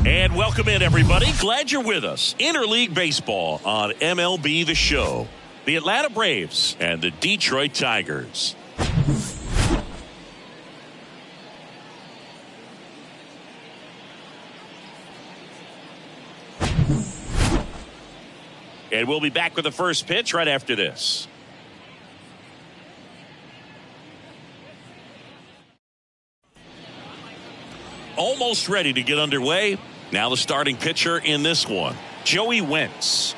And welcome in, everybody. Glad you're with us. Interleague Baseball on MLB The Show. The Atlanta Braves and the Detroit Tigers. And we'll be back with the first pitch right after this. Almost ready to get underway. Now the starting pitcher in this one, Joey Wentz.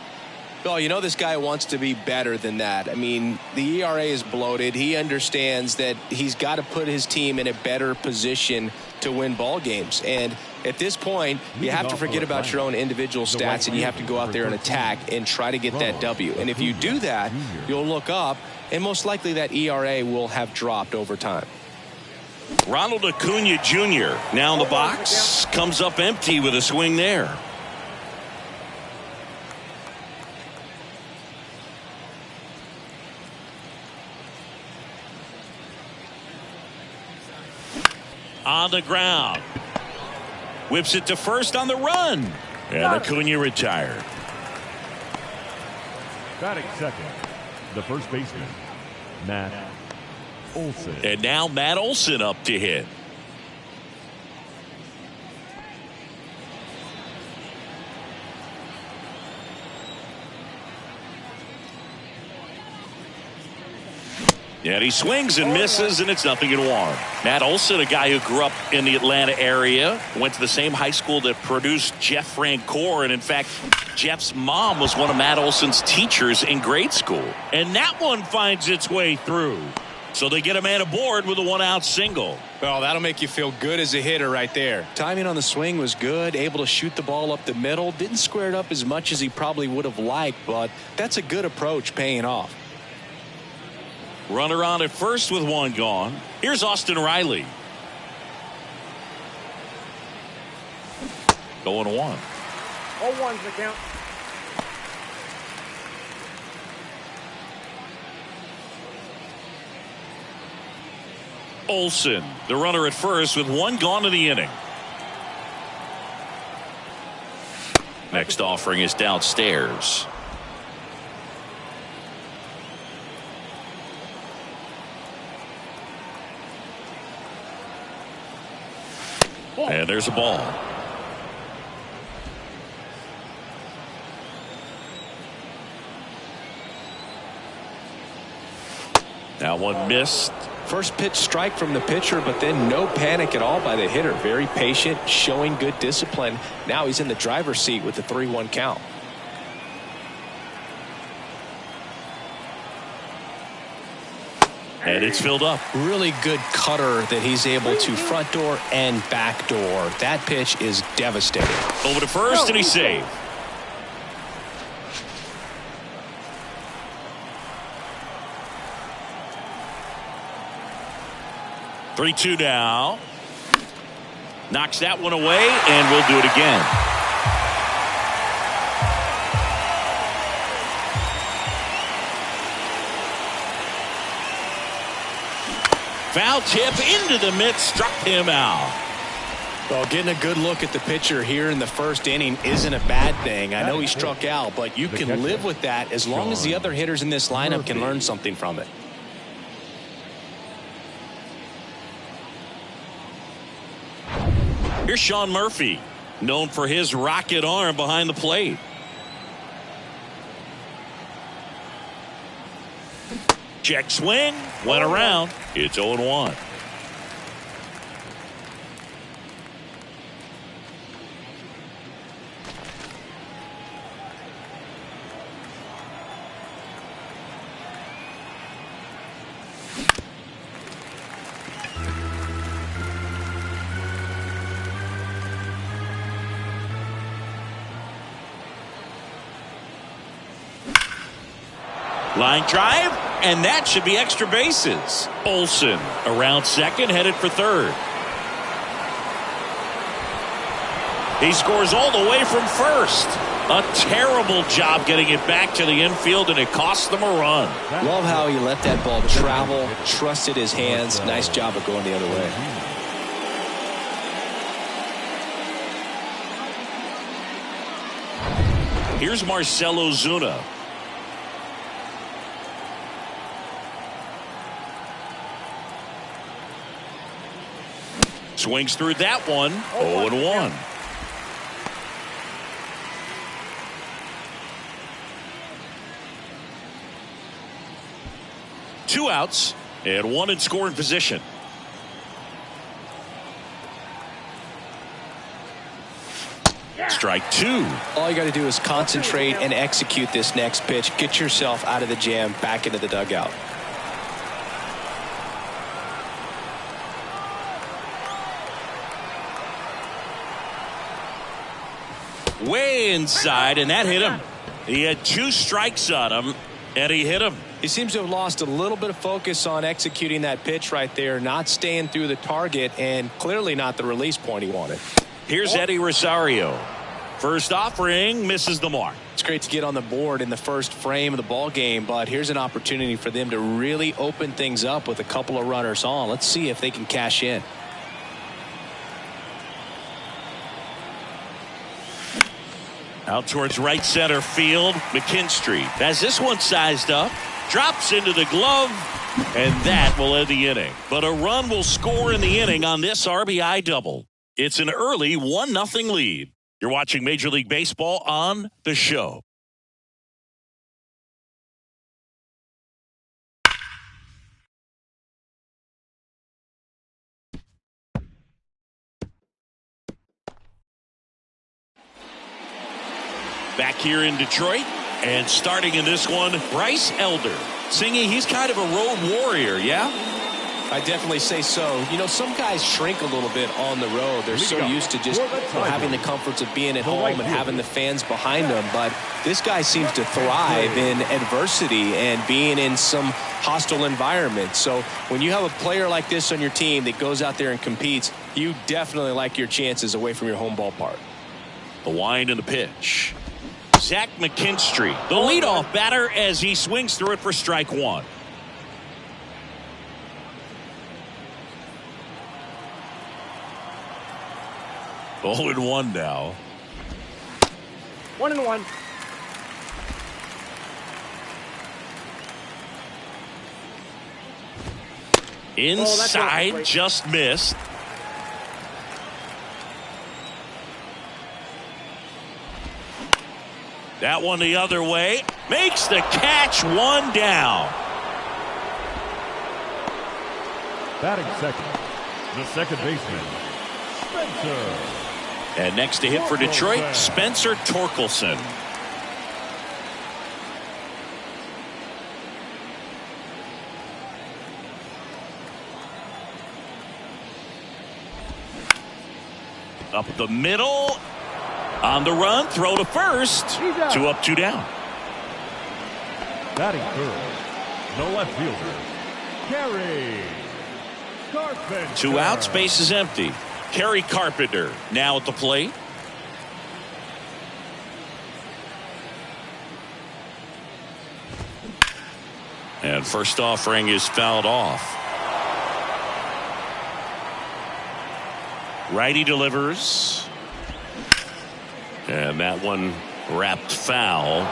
Oh, you know this guy wants to be better than that. I mean, the ERA is bloated. He understands that he's got to put his team in a better position to win ball games. And at this point, you have to forget about your own individual stats and you have to go out there and attack and try to get that W. And if you do that, you'll look up and most likely that ERA will have dropped over time. Ronald Acuna Jr. now in the box. Comes up empty with a swing there. On the ground. Whips it to first on the run. And Acuna retired. Batting second, the first baseman, Matt Olson. And now Matt Olson up to hit. And he swings and misses, and it's 0-1. Matt Olson, a guy who grew up in the Atlanta area, went to the same high school that produced Jeff Francoeur, and in fact, Jeff's mom was one of Matt Olson's teachers in grade school. And that one finds its way through. So they get a man aboard with a one-out single. Well, that'll make you feel good as a hitter right there. Timing on the swing was good, able to shoot the ball up the middle. Didn't square it up as much as he probably would have liked, but that's a good approach paying off. Runner on at first with one gone. Here's Austin Riley. 0-1. 0-1's the count. Olson, the runner at first with one gone in the inning. Next offering is downstairs. And there's a ball. Now one missed. First pitch strike from the pitcher, but then no panic at all by the hitter. Very patient, showing good discipline. Now he's in the driver's seat with the 3-1 count. And it's filled up. Really good cutter that he's able to front door and back door. That pitch is devastating. Over to first, and he's saved. Three-two now. Knocks that one away, and we'll do it again. Foul tip into the mitt, struck him out. Well, getting a good look at the pitcher here in the first inning isn't a bad thing. I know he struck out, but you can live with that as long as the other hitters in this lineup can learn something from it. Here's Sean Murphy, known for his rocket arm behind the plate. Check swing, went around. It's 0-1. Line drive, and that should be extra bases. Olson around second, headed for third. He scores all the way from first. A terrible job getting it back to the infield, and it cost them a run. Love how he let that ball travel, trusted his hands. Nice job of going the other way. Here's Marcell Ozuna. Swings through that one. 0-1. Two outs and one in scoring position. Strike two. All you got to do is concentrate and execute this next pitch. Get yourself out of the jam, back into the dugout. Way inside, and that hit him. He had two strikes on him, and he hit him. He seems to have lost a little bit of focus on executing that pitch right there, not staying through the target, and clearly not the release point he wanted. Here's Eddie Rosario. First offering, misses the mark. It's great to get on the board in the first frame of the ball game, but here's an opportunity for them to really open things up with a couple of runners on. Let's see if they can cash in. Out towards right center field, McKinstry has this one sized up, drops into the glove, and that will end the inning. But a run will score in the inning on this RBI double. It's an early 1-0 lead. You're watching Major League Baseball on The Show. Back here in Detroit, and starting in this one, Bryce Elder. Singy, he's kind of a road warrior, yeah? I definitely say so. You know, some guys shrink a little bit on the road. They're so used to just having the comforts of being at home and having the fans behind them. But this guy seems to thrive in adversity and being in some hostile environment. So when you have a player like this on your team that goes out there and competes, you definitely like your chances away from your home ballpark. The wind and the pitch. Zach McKinstry, the leadoff batter, as he swings through it for strike one. Oh, and one now. 1-1. Inside, just missed. That one the other way. Makes the catch, one down. Batting second, the second baseman, Spencer. And next to hit for Detroit, Spencer Torkelson. Up the middle. On the run, throw to first. 2 up, 2 down. Batting third, the left fielder, Gary Carpenter. 2 outs, base is empty. Kerry Carpenter now at the plate. And first offering is fouled off. Righty delivers. And that one wrapped foul.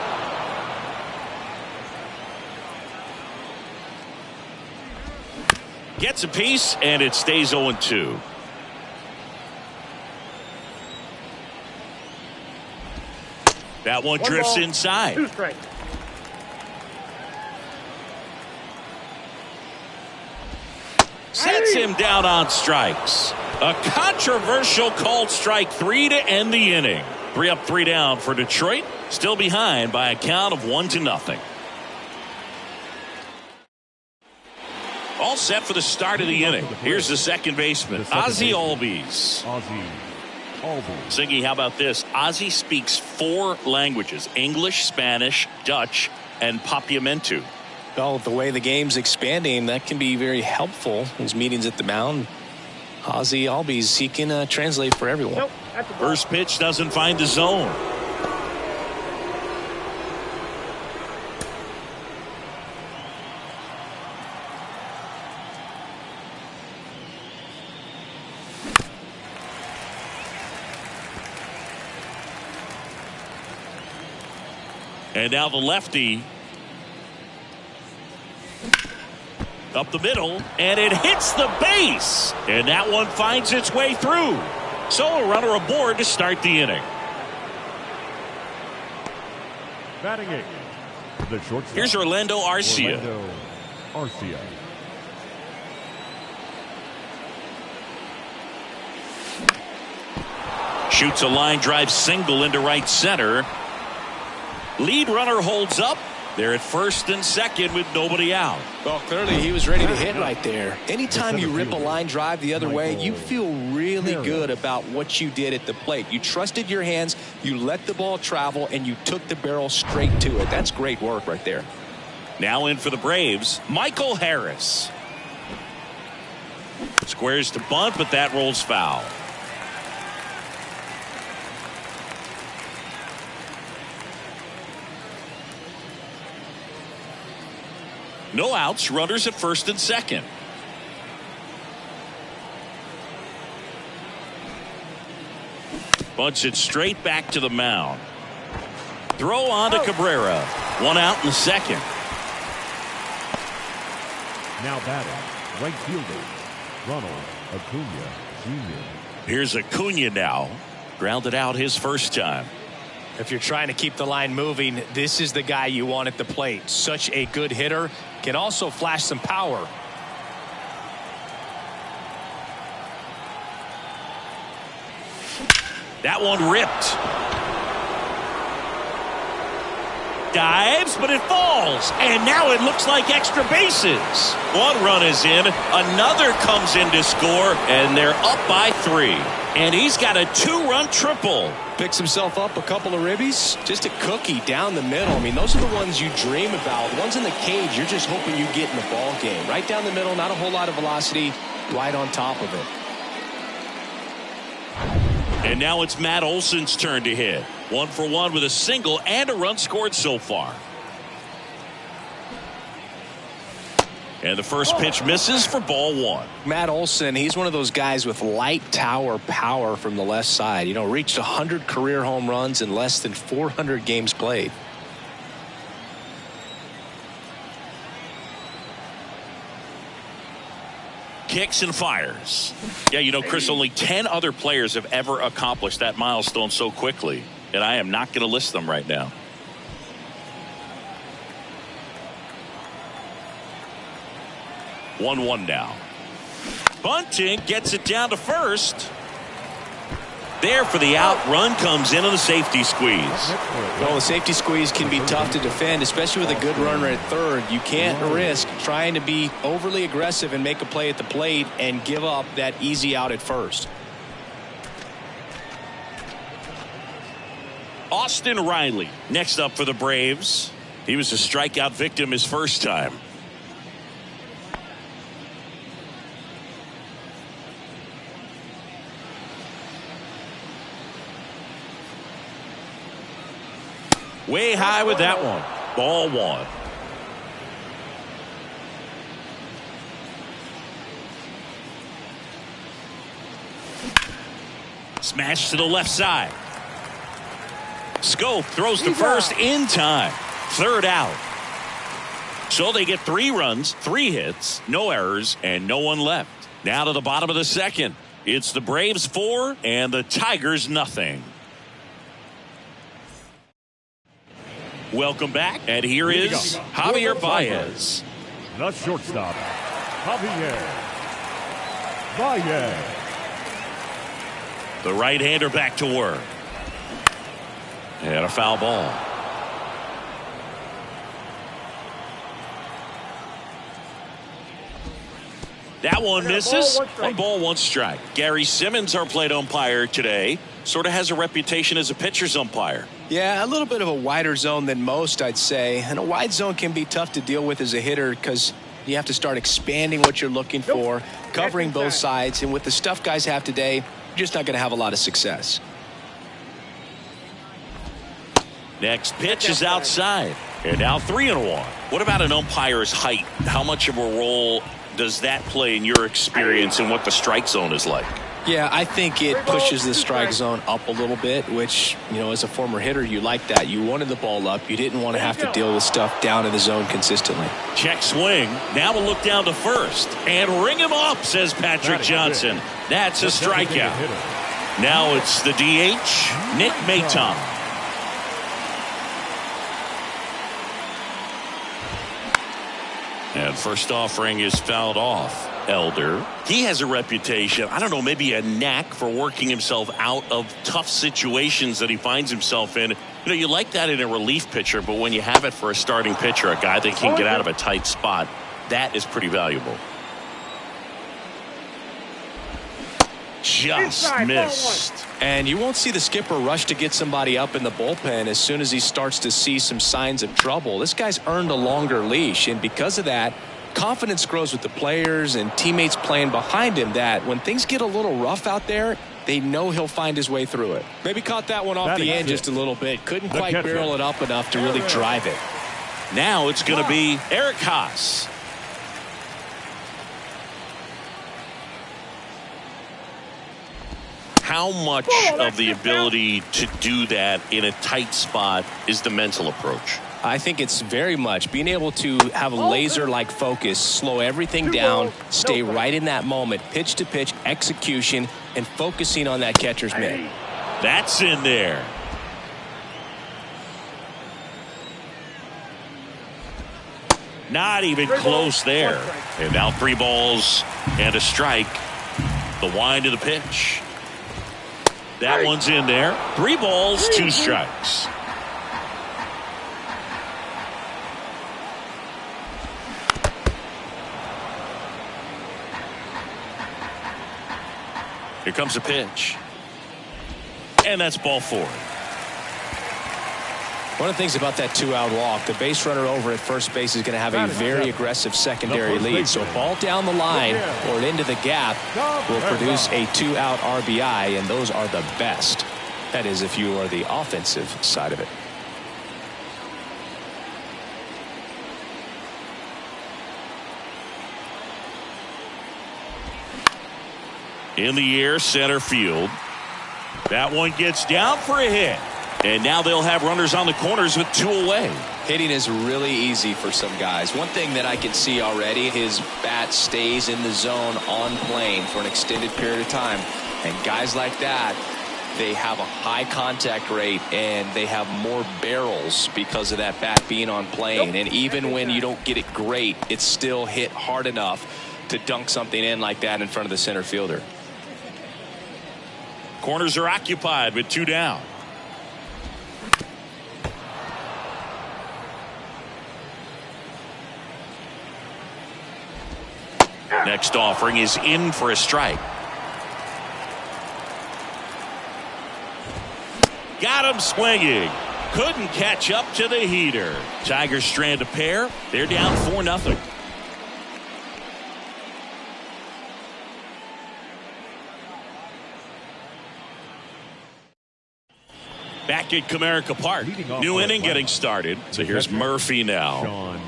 Gets a piece, and it stays 0-2. That one drifts inside. 2 strikes. Sets him down on strikes. A controversial called strike 3 to end the inning. 3 up, 3 down for Detroit. Still behind by a count of 1-0. All set for the start of the inning. Here's the second baseman, Ozzie Albies. Singy, how about this? Ozzie speaks 4 languages: English, Spanish, Dutch, and Papiamentu. Well, the way the game's expanding, that can be very helpful. Those meetings at the mound, Ozzie Albies, he can translate for everyone. Nope, first pitch doesn't find the zone. And now the lefty. Up the middle, and it hits the base. And that one finds its way through. So a runner aboard to start the inning. Batting eighth, the shortstop. Here's Orlando Arcia. Orlando Arcia. Shoots a line drive single into right center. Lead runner holds up. They're at first and second with nobody out. Well, clearly he was ready to hit right there. Anytime you rip a line drive the other way, you feel really good about what you did at the plate. You trusted your hands, you let the ball travel, and you took the barrel straight to it. That's great work right there. Now in for the Braves, Michael Harris. Squares to bunt, but that rolls foul. No outs, runners at first and second. Bunts it straight back to the mound. Throw on to Cabrera. One out in the second. Now batting, right fielder, Ronald Acuna Jr. Here's Acuna now. Grounded out his first time. If you're trying to keep the line moving, this is the guy you want at the plate. Such a good hitter. Can also flash some power. That one ripped. Dives, but it falls. And now it looks like extra bases. One run is in. Another comes in to score. And they're up by 3. And he's got a 2-run triple. Picks himself up a couple of ribbies. Just a cookie down the middle. I mean, those are the ones you dream about. The ones in the cage, you're just hoping you get in the ball game. Right down the middle, not a whole lot of velocity. Right on top of it. And now it's Matt Olson's turn to hit. 1 for 1 with a single and a run scored so far. And the first pitch misses for ball 1. Matt Olson, he's one of those guys with light tower power from the left side. You know, reached 100 career home runs in less than 400 games played. Kicks and fires. Yeah, you know, Chris, only 10 other players have ever accomplished that milestone so quickly. And I am not going to list them right now. One now. Bunting gets it down to first. There for the out. Run comes in on the safety squeeze. Well, the safety squeeze can be tough to defend, especially with a good runner at third. You can't risk trying to be overly aggressive and make a play at the plate and give up that easy out at first. Austin Riley next up for the Braves. He was a strikeout victim his first time. Way high with that one. Ball 1. Smash to the left side. Schoop throws to first in time. Third out. So they get 3 runs, 3 hits, no errors, and no one left. Now to the bottom of the second. It's the Braves 4 and the Tigers nothing. Welcome back, and here is Javier Baez. The shortstop, Javier Baez. The right-hander back to work. And a foul ball. That one misses. 1 ball, 1 strike. Gary Simmons, our plate umpire today, sort of has a reputation as a pitcher's umpire. Yeah, a little bit of a wider zone than most, I'd say. And a wide zone can be tough to deal with as a hitter because you have to start expanding what you're looking for, covering both sides. And with the stuff guys have today, you're just not going to have a lot of success. Next pitch is outside. And now 3-1. What about an umpire's height? How much of a role does that play in your experience and what the strike zone is like? Yeah, I think it pushes the strike zone up a little bit, which, you know, as a former hitter, you like that. You wanted the ball up. You didn't want to have to deal with stuff down in the zone consistently. Check swing. Now we'll look down to first. And ring him up, says Patrick Johnson. That's a strikeout. Now it's the DH, Nick Maton. And first offering is fouled off. Elder. He has a reputation, I don't know, maybe a knack for working himself out of tough situations that he finds himself in. You know, you like that in a relief pitcher, but when you have it for a starting pitcher, a guy that can get out of a tight spot, that is pretty valuable. Just missed. And you won't see the skipper rush to get somebody up in the bullpen as soon as he starts to see some signs of trouble. This guy's earned a longer leash, and because of that, confidence grows with the players and teammates playing behind him, that when things get a little rough out there, they know he'll find his way through it. Maybe caught that one off the end just a little bit. Couldn't quite barrel it up enough to really drive it. Now it's going to be Eric Haas. How much of the ability to do that in a tight spot is the mental approach? I think it's very much being able to have a laser-like focus, slow everything down, stay right in that moment, pitch to pitch, execution, and focusing on that catcher's mitt. That's in there. Not even close there. And now 3 balls and a strike. The wind of the pitch. That one's in there. 3 balls, 2 strikes. Here comes a pitch. And that's ball 4. One of the things about that 2-out walk, the base runner over at first base is going to have a very aggressive secondary lead. So a ball down the line or into the gap will produce a 2-out RBI, and those are the best. That is, if you are the offensive side of it. In the air, center field. That one gets down for a hit. And now they'll have runners on the corners with 2 away. Hitting is really easy for some guys. One thing that I can see already, his bat stays in the zone on plane for an extended period of time. And guys like that, they have a high contact rate and they have more barrels because of that bat being on plane. And even when you don't get it great, it's still hit hard enough to dunk something in like that in front of the center fielder. Corners are occupied with 2 down. Next offering is in for a strike. Got him swinging. Couldn't catch up to the heater. Tigers strand a pair. They're down 4-0. Back at Comerica Park. New inning getting started. So here's Murphy now. Sean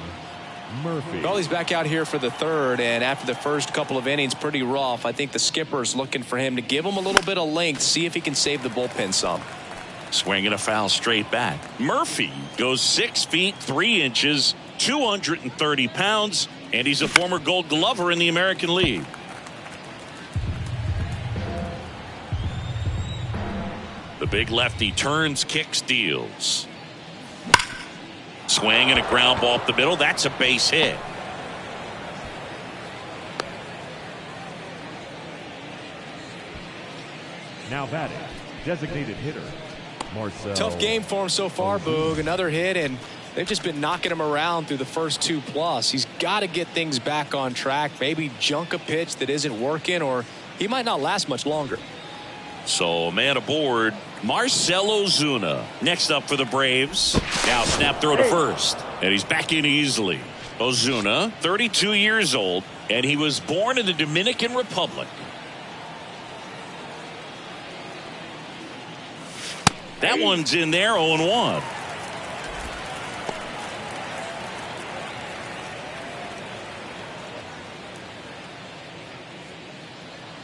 Murphy. Well, he's back out here for the 3rd, and after the first couple of innings, pretty rough. I think the skipper's looking for him to give him a little bit of length, see if he can save the bullpen some. Swinging a foul straight back. Murphy goes 6 feet 3 inches, 230 pounds, and he's a former Gold Glover in the American League. The big lefty turns, kicks, deals. Swing and a ground ball up the middle. That's a base hit. Now batting, designated hitter, Marcell. Tough game for him so far, Boog. Another hit, and they've just been knocking him around through the first 2+. He's got to get things back on track. Maybe junk a pitch that isn't working, or he might not last much longer. So, man aboard, Marcell Ozuna. Next up for the Braves. Now snap throw to first. And he's back in easily. Ozuna, 32 years old, and he was born in the Dominican Republic. That one's in there, 0-1.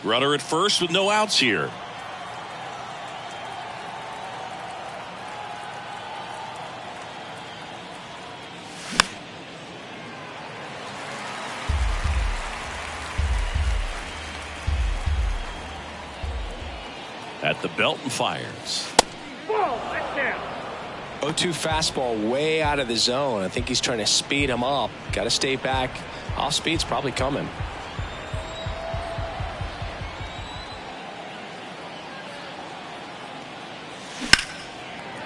Runner at first with no outs here. At the belt and fires. Ball, that's down. 0-2 fastball way out of the zone. I think he's trying to speed him up. Got to stay back. Off speed's probably coming.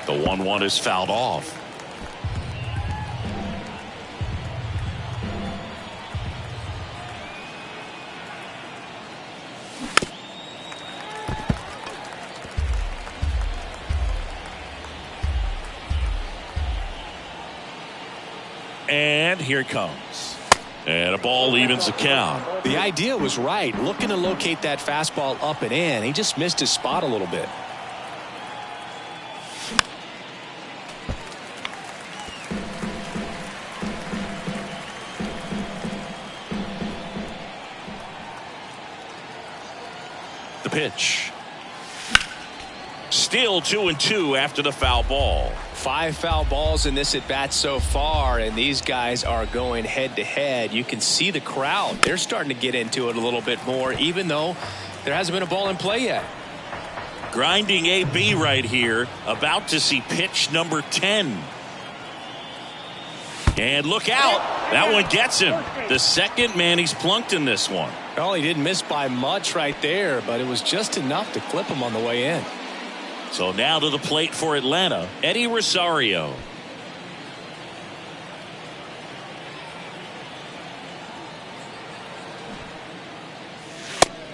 The 1-1 is fouled off. And here it comes. And a ball evens the count. The idea was right. Looking to locate that fastball up and in. He just missed his spot a little bit. The pitch. Still 2-2 after the foul ball. 5 foul balls in this at bat so far, and these guys are going head to head. You can see the crowd. They're starting to get into it a little bit more, even though there hasn't been a ball in play yet. Grinding AB right here. About to see pitch number 10. And look out. That one gets him. The second man he's plunked in this one. Well, he didn't miss by much right there, but it was just enough to clip him on the way in. So now to the plate for Atlanta, Eddie Rosario.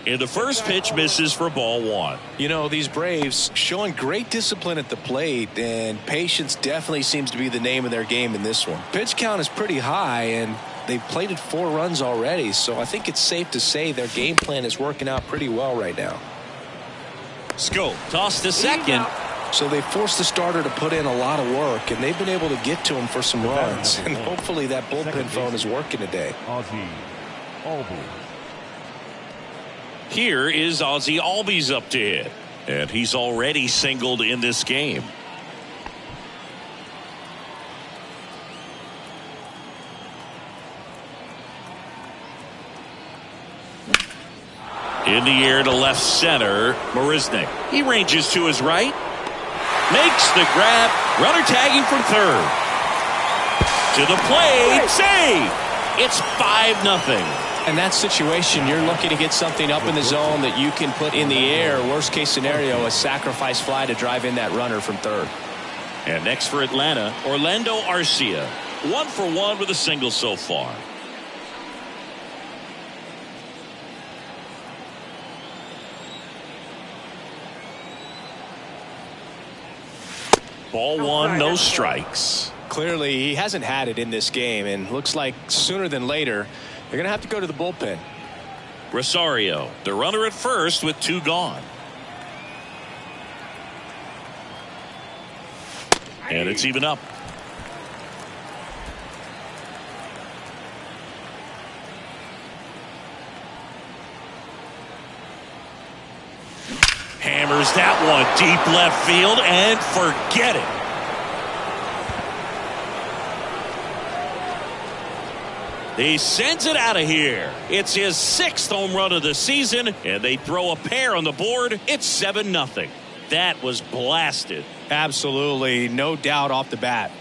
And the first pitch misses for ball 1. You know, these Braves showing great discipline at the plate, and patience definitely seems to be the name of their game in this one. Pitch count is pretty high, and they've plated 4 runs already, so I think it's safe to say their game plan is working out pretty well right now. Schoop toss to second. So they forced the starter to put in a lot of work, and they've been able to get to him for some runs. And hopefully that bullpen phone is working today. Ozzie Albies. Here is Ozzie Albies up to hit. And he's already singled in this game. In the air to left center, Marisnick. He ranges to his right. Makes the grab. Runner tagging from third. To the plate. Save. It's 5-0. In that situation, you're looking to get something up in the zone that you can put in the air. Worst case scenario, a sacrifice fly to drive in that runner from third. And next for Atlanta, Orlando Arcia. 1 for 1 with a single so far. Ball 1, no strikes. Clearly, he hasn't had it in this game, and looks like sooner than later, they're going to have to go to the bullpen. Rosario, the runner at first with 2 gone. And it's even up. Hammers that one deep left field and forget it. He sends it out of here. It's his 6th home run of the season, and they throw a pair on the board. It's 7-0. That was blasted. Absolutely, no doubt off the bat.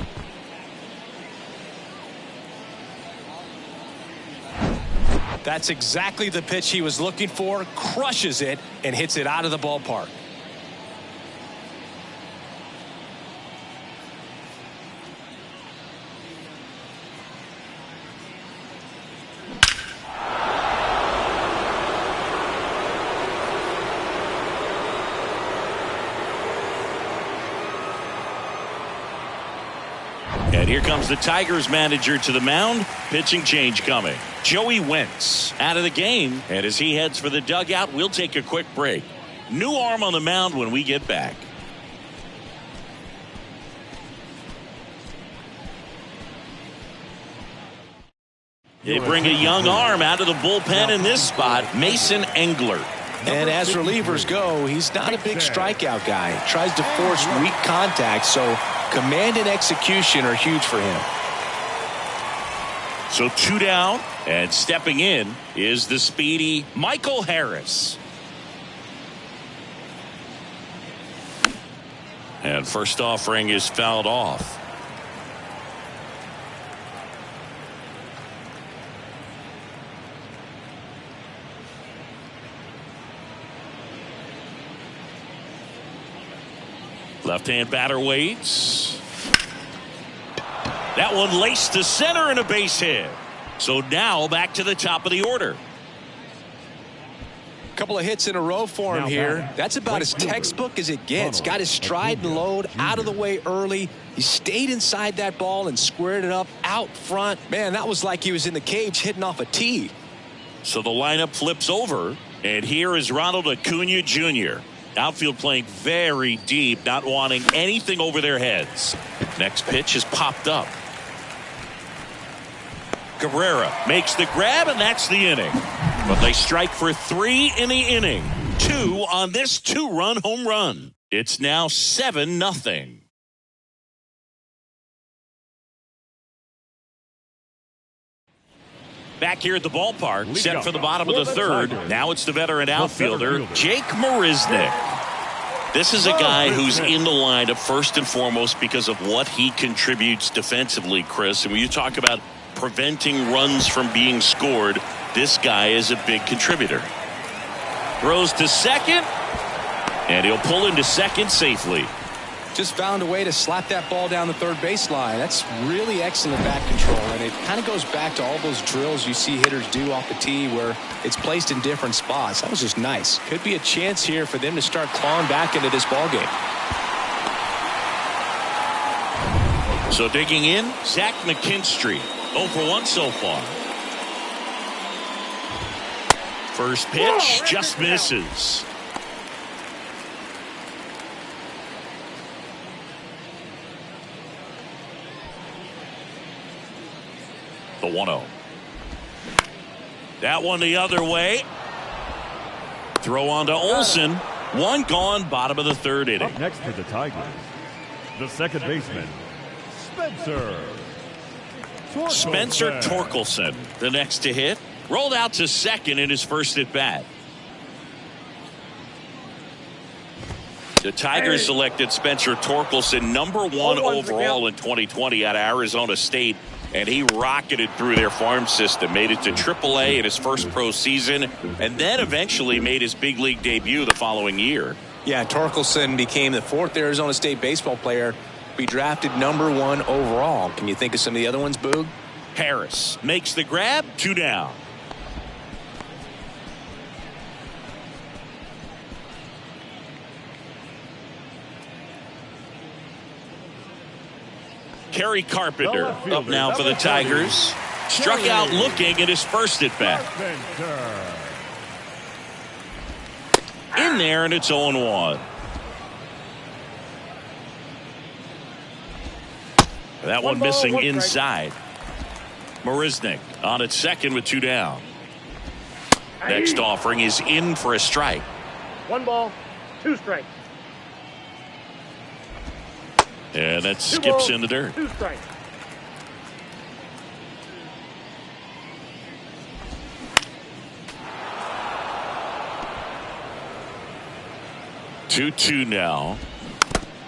That's exactly the pitch he was looking for. Crushes it and hits it out of the ballpark. And here comes the Tigers manager to the mound. Pitching change coming. Joey Wentz out of the game. And as he heads for the dugout, we'll take a quick break. New arm on the mound when we get back. They bring a young arm out of the bullpen in this spot, Mason Englert. And as relievers go, he's not a big strikeout guy. He tries to force weak contact, so command and execution are huge for him. So 2 down, and stepping in is the speedy Michael Harris. And first offering is fouled off. Left-hand batter waits. That one laced to center and a base hit. So now back to the top of the order. Couple of hits in a row for him here. That's about as textbook as it gets. Got his stride and load out of the way early. He stayed inside that ball and squared it up out front. Man, that was like he was in the cage hitting off a tee. So the lineup flips over, and here is Ronald Acuna Jr. Outfield playing very deep, not wanting anything over their heads. Next pitch is popped up. Cabrera makes the grab, and that's the inning. But they strike for 3 in the inning. 2 on this 2-run home run. It's now 7-0. Back here at the ballpark, set for the bottom of the third. Now it's the veteran outfielder, Jake Marisnick. This is a guy who's in the lineup first and foremost because of what he contributes defensively, Chris. And when you talk about preventing runs from being scored, this guy is a big contributor. Throws to second, and he'll pull into second safely. Just found a way to slap that ball down the third baseline. That's really excellent bat control, and it kind of goes back to all those drills you see hitters do off the tee where it's placed in different spots. That was just nice. Could be a chance here for them to start clawing back into this ball game. So digging in, Zach McKinstry, 0 for 1 so far. First pitch just misses. The 1-0. That one the other way. Throw on to Olsen. One gone, bottom of the third inning. Up next for the Tigers, the second baseman, Spencer Torkelson, the next to hit. Rolled out to second in his first at bat. The Tigers selected Spencer Torkelson #1 overall in 2020 out of Arizona State. And he rocketed through their farm system, made it to AAA in his first pro season, and then eventually made his big league debut the following year. Yeah, Torkelson became the 4th Arizona State baseball player to be drafted #1 overall. Can you think of some of the other ones, Boog? Harris makes the grab, 2 down. Kerry Carpenter up now for the Tigers. Struck out looking at his first at bat. In there, and it's 0-1. That one missing inside. Marisnick on at second with 2 down. Next offering is in for a strike. 1 ball, 2 strikes. And that skips in the dirt. 2 strikes. Two now.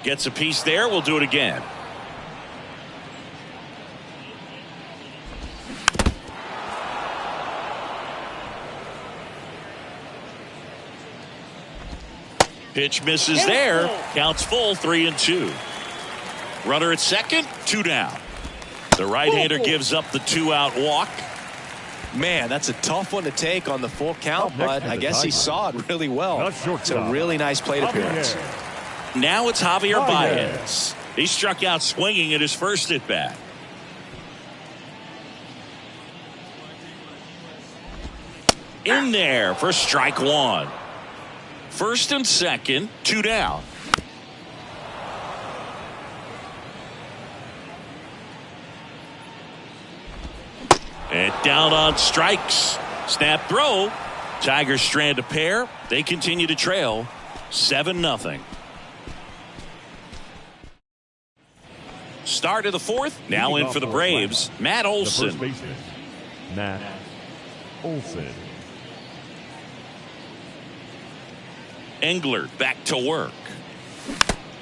Gets a piece there. We'll do it again. Pitch misses there. Counts full, 3-2. Runner at second, 2 down. The right-hander gives up the 2-out walk. Man, that's a tough one to take on the full count, but I guess he saw it really well. It's a really nice plate appearance. Now it's Javier Baez. He struck out swinging at his first at bat. In there for strike 1. First and second, 2 down. And down on strikes. Snap throw. Tigers strand a pair. They continue to trail 7-0. Start of the fourth. Now in for the Braves, Matt Olson. The first baseman, Matt Olson. Englert back to work.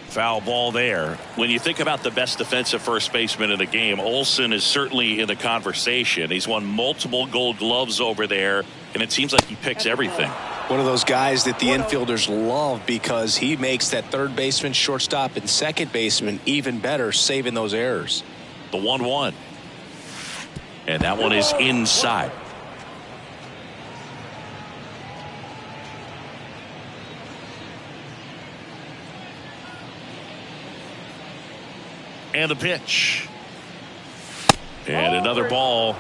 Foul ball there. When you think about the best defensive first baseman in the game, Olson is certainly in the conversation. He's won multiple Gold Gloves over there, and it seems like he picks everything. One of those guys that the infielders love because he makes that third baseman, shortstop, and second baseman even better, saving those errors. The 1-1. And that one is inside. And the pitch. And another ball.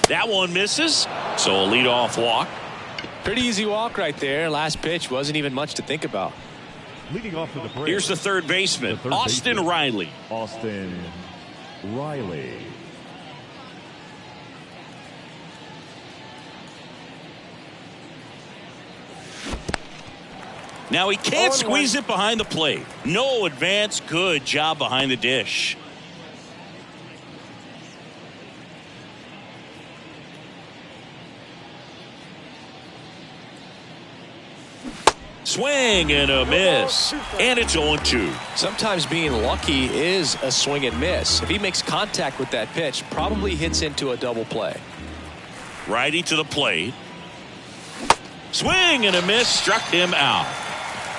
That one misses. So a leadoff walk. Pretty easy walk right there. Last pitch wasn't even much to think about. Leading off for the Braves. Here's the third baseman, Austin Riley. Austin Riley. Now he can't squeeze it behind the plate. No advance. Good job behind the dish. Swing and a miss. And it's 0-2. Sometimes being lucky is a swing and miss. If he makes contact with that pitch, probably hits into a double play. Righty to the plate. Swing and a miss. Struck him out.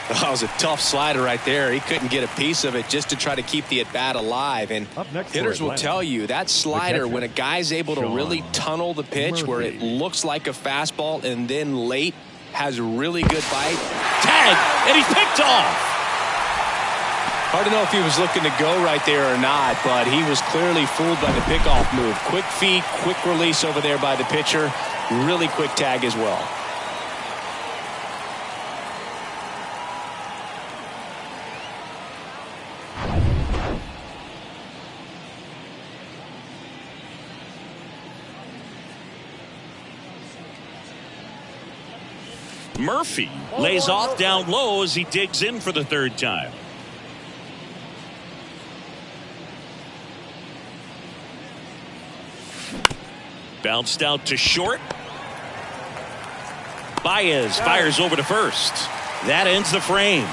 That was a tough slider right there. He couldn't get a piece of it just to try to keep the at-bat alive. And hitters will tell you that slider, when a guy's able to really tunnel the pitch where it looks like a fastball and then late has a really good bite. Tag, and he's picked off. Hard to know if he was looking to go right there or not, but he was clearly fooled by the pickoff move. Quick feet, quick release over there by the pitcher. Really quick tag as well. Murphy lays off down low as he digs in for the third time. Bounced out to short. Baez fires over to first. That ends the frame.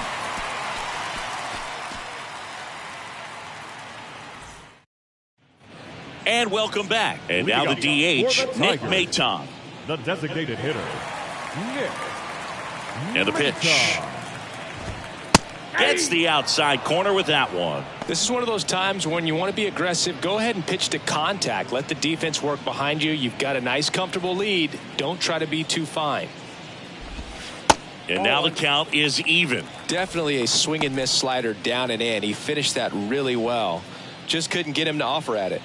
And welcome back. And now the DH, Nick Maton. The designated hitter, Nick. And the pitch. Gets the outside corner with that one. This is one of those times when you want to be aggressive. Go ahead and pitch to contact. Let the defense work behind you. You've got a nice, comfortable lead. Don't try to be too fine. And now the count is even. Definitely a swing and miss slider down and in. He finished that really well. Just couldn't get him to offer at it.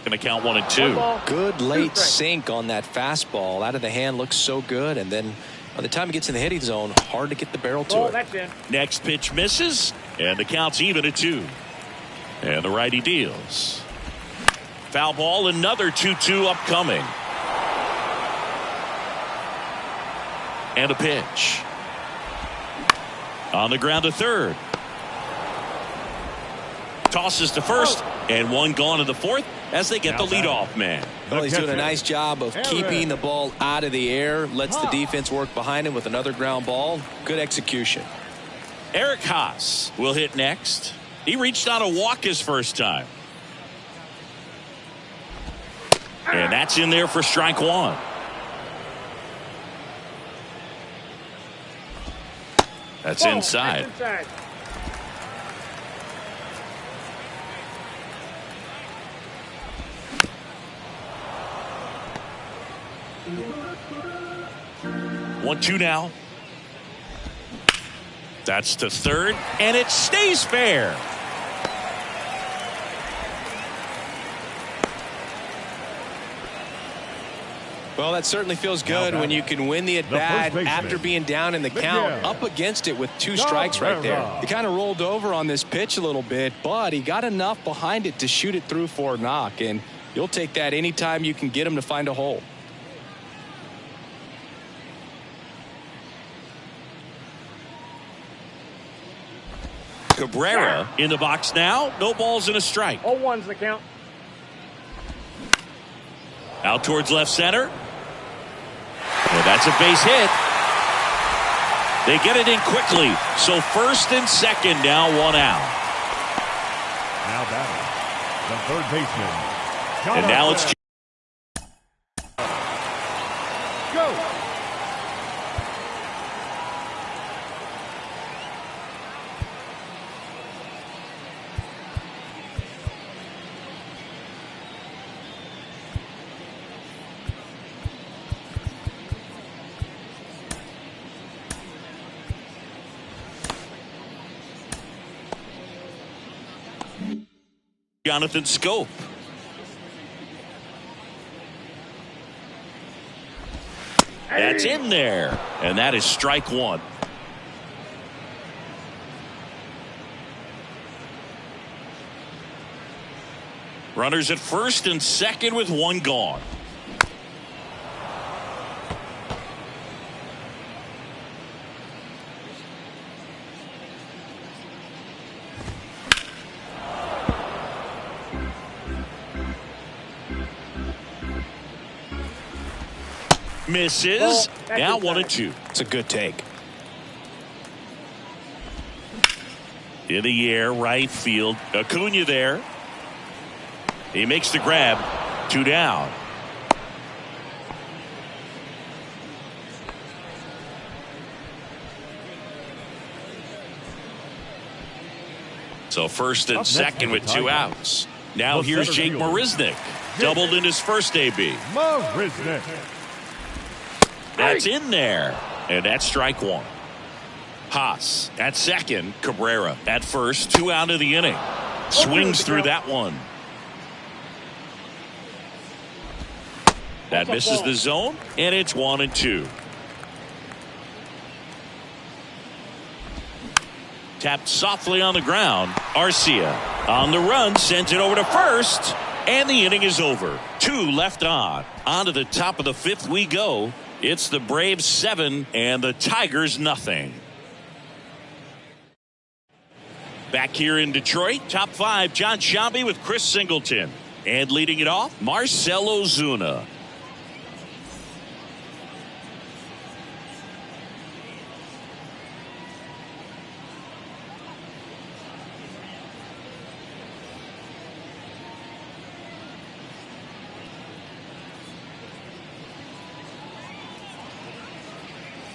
Going to count 1-2. Good late sink on that fastball. Out of the hand looks so good, and then by the time it gets in the hitting zone, hard to get the barrel to it. Next pitch misses, and the count's even at 2. And the righty deals. Foul ball, another 2-2 upcoming. And a pitch. On the ground to third. Tosses to first, and one gone in the fourth as they get the leadoff man. Well, he's doing a nice job of keeping the ball out of the air. Lets the defense work behind him with another ground ball. Good execution. Eric Haas will hit next. He reached on a walk his first time. And that's in there for strike one. That's inside. 1-2 now. That's to third, and it stays fair. Well, that certainly feels good when you can win the at-bat after being down in the count, up against it with 2 strikes right there. He kind of rolled over on this pitch a little bit, but he got enough behind it to shoot it through for a knock, and you'll take that anytime you can get him to find a hole. Cabrera in the box now. No balls and a strike. 0-1's the count. Out towards left center. Well, that's a base hit. They get it in quickly. So first and second, now 1 out. Now batting, the third baseman. And now it's Go. Jonathan Scope. That's in there. And that is strike 1. Runners at first and second with 1 gone. Misses. Now 1-2. It's a good take. In the air, right field. Acuna there. He makes the grab. 2 down. So first and second with 2 outs. Now here's Jake Marisnick. Doubled in his first AB. Marisnick. That's in there. And that's strike 1. Haas at second. Cabrera at first. 2 out of the inning. Swings through that one. That misses the zone. And it's 1-2. Tapped softly on the ground. Arcia on the run. Sends it over to first. And the inning is over. 2 left on. On to the top of the 5th we go. It's the Braves 7 and the Tigers nothing. Back here in Detroit, top 5, John Sciambi with Chris Singleton. And leading it off, Marcell Ozuna.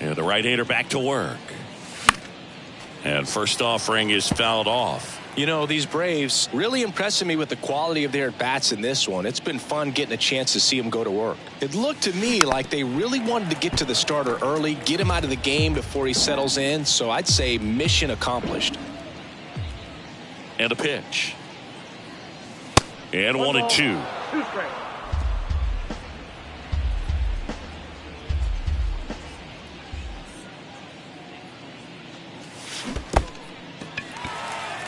And the right-hander back to work. And first offering is fouled off. You know, these Braves really impressing me with the quality of their at-bats in this one. It's been fun getting a chance to see them go to work. It looked to me like they really wanted to get to the starter early, get him out of the game before he settles in. So I'd say mission accomplished. And a pitch. And 1-2. 2 strikes.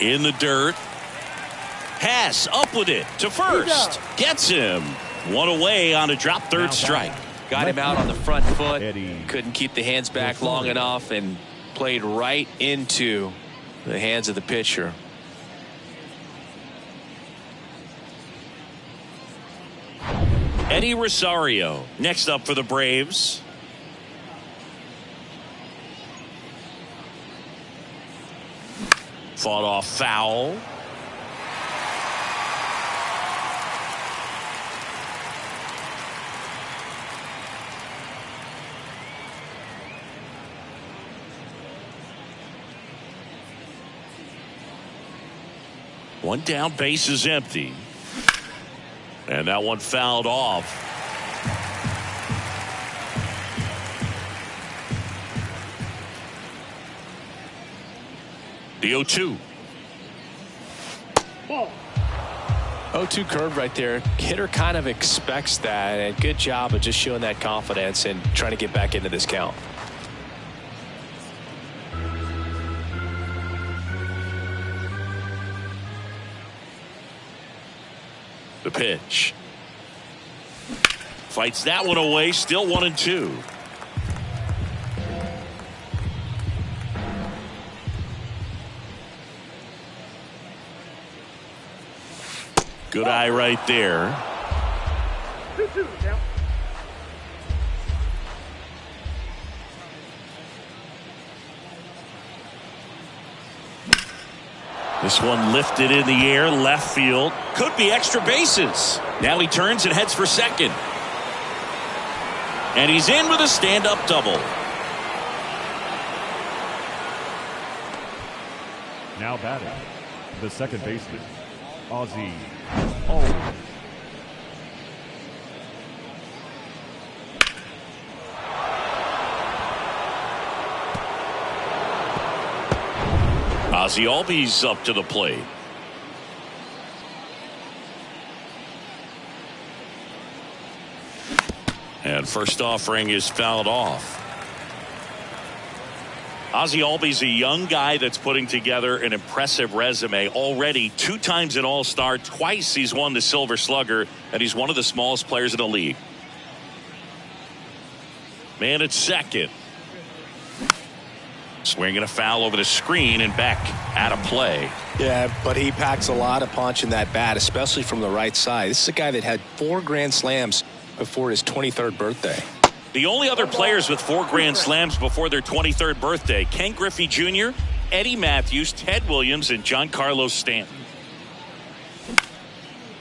In the dirt. Haas up with it to first. Gets him. 1 away on a drop third strike. Got him out on the front foot. Couldn't keep the hands back long enough and played right into the hands of the pitcher. Eddie Rosario next up for the Braves. Fought off foul. One down, base is empty. And that one fouled off. The 0-2. Ball. 0-2 curve right there. Hitter kind of expects that, and good job of just showing that confidence and trying to get back into this count. The pitch. Fights that one away, still 1-2. Good eye right there. 2-2 count. This one lifted in the air, left field. Could be extra bases. Now he turns and heads for second. And he's in with a stand-up double. Now batting, the second baseman, Ozzie Albies. Ozzie Albies up to the plate. And first offering is fouled off. Ozzie Albies, a young guy that's putting together an impressive resume. Already 2 times an All-Star, twice he's won the Silver Slugger, and he's one of the smallest players in the league. Man at second. Swinging a foul over the screen and back out of play. Yeah, but he packs a lot of punch in that bat, especially from the right side. This is a guy that had 4 grand slams before his 23rd birthday. The only other players with 4 grand slams before their 23rd birthday: Ken Griffey Jr., Eddie Matthews, Ted Williams, and Giancarlo Stanton.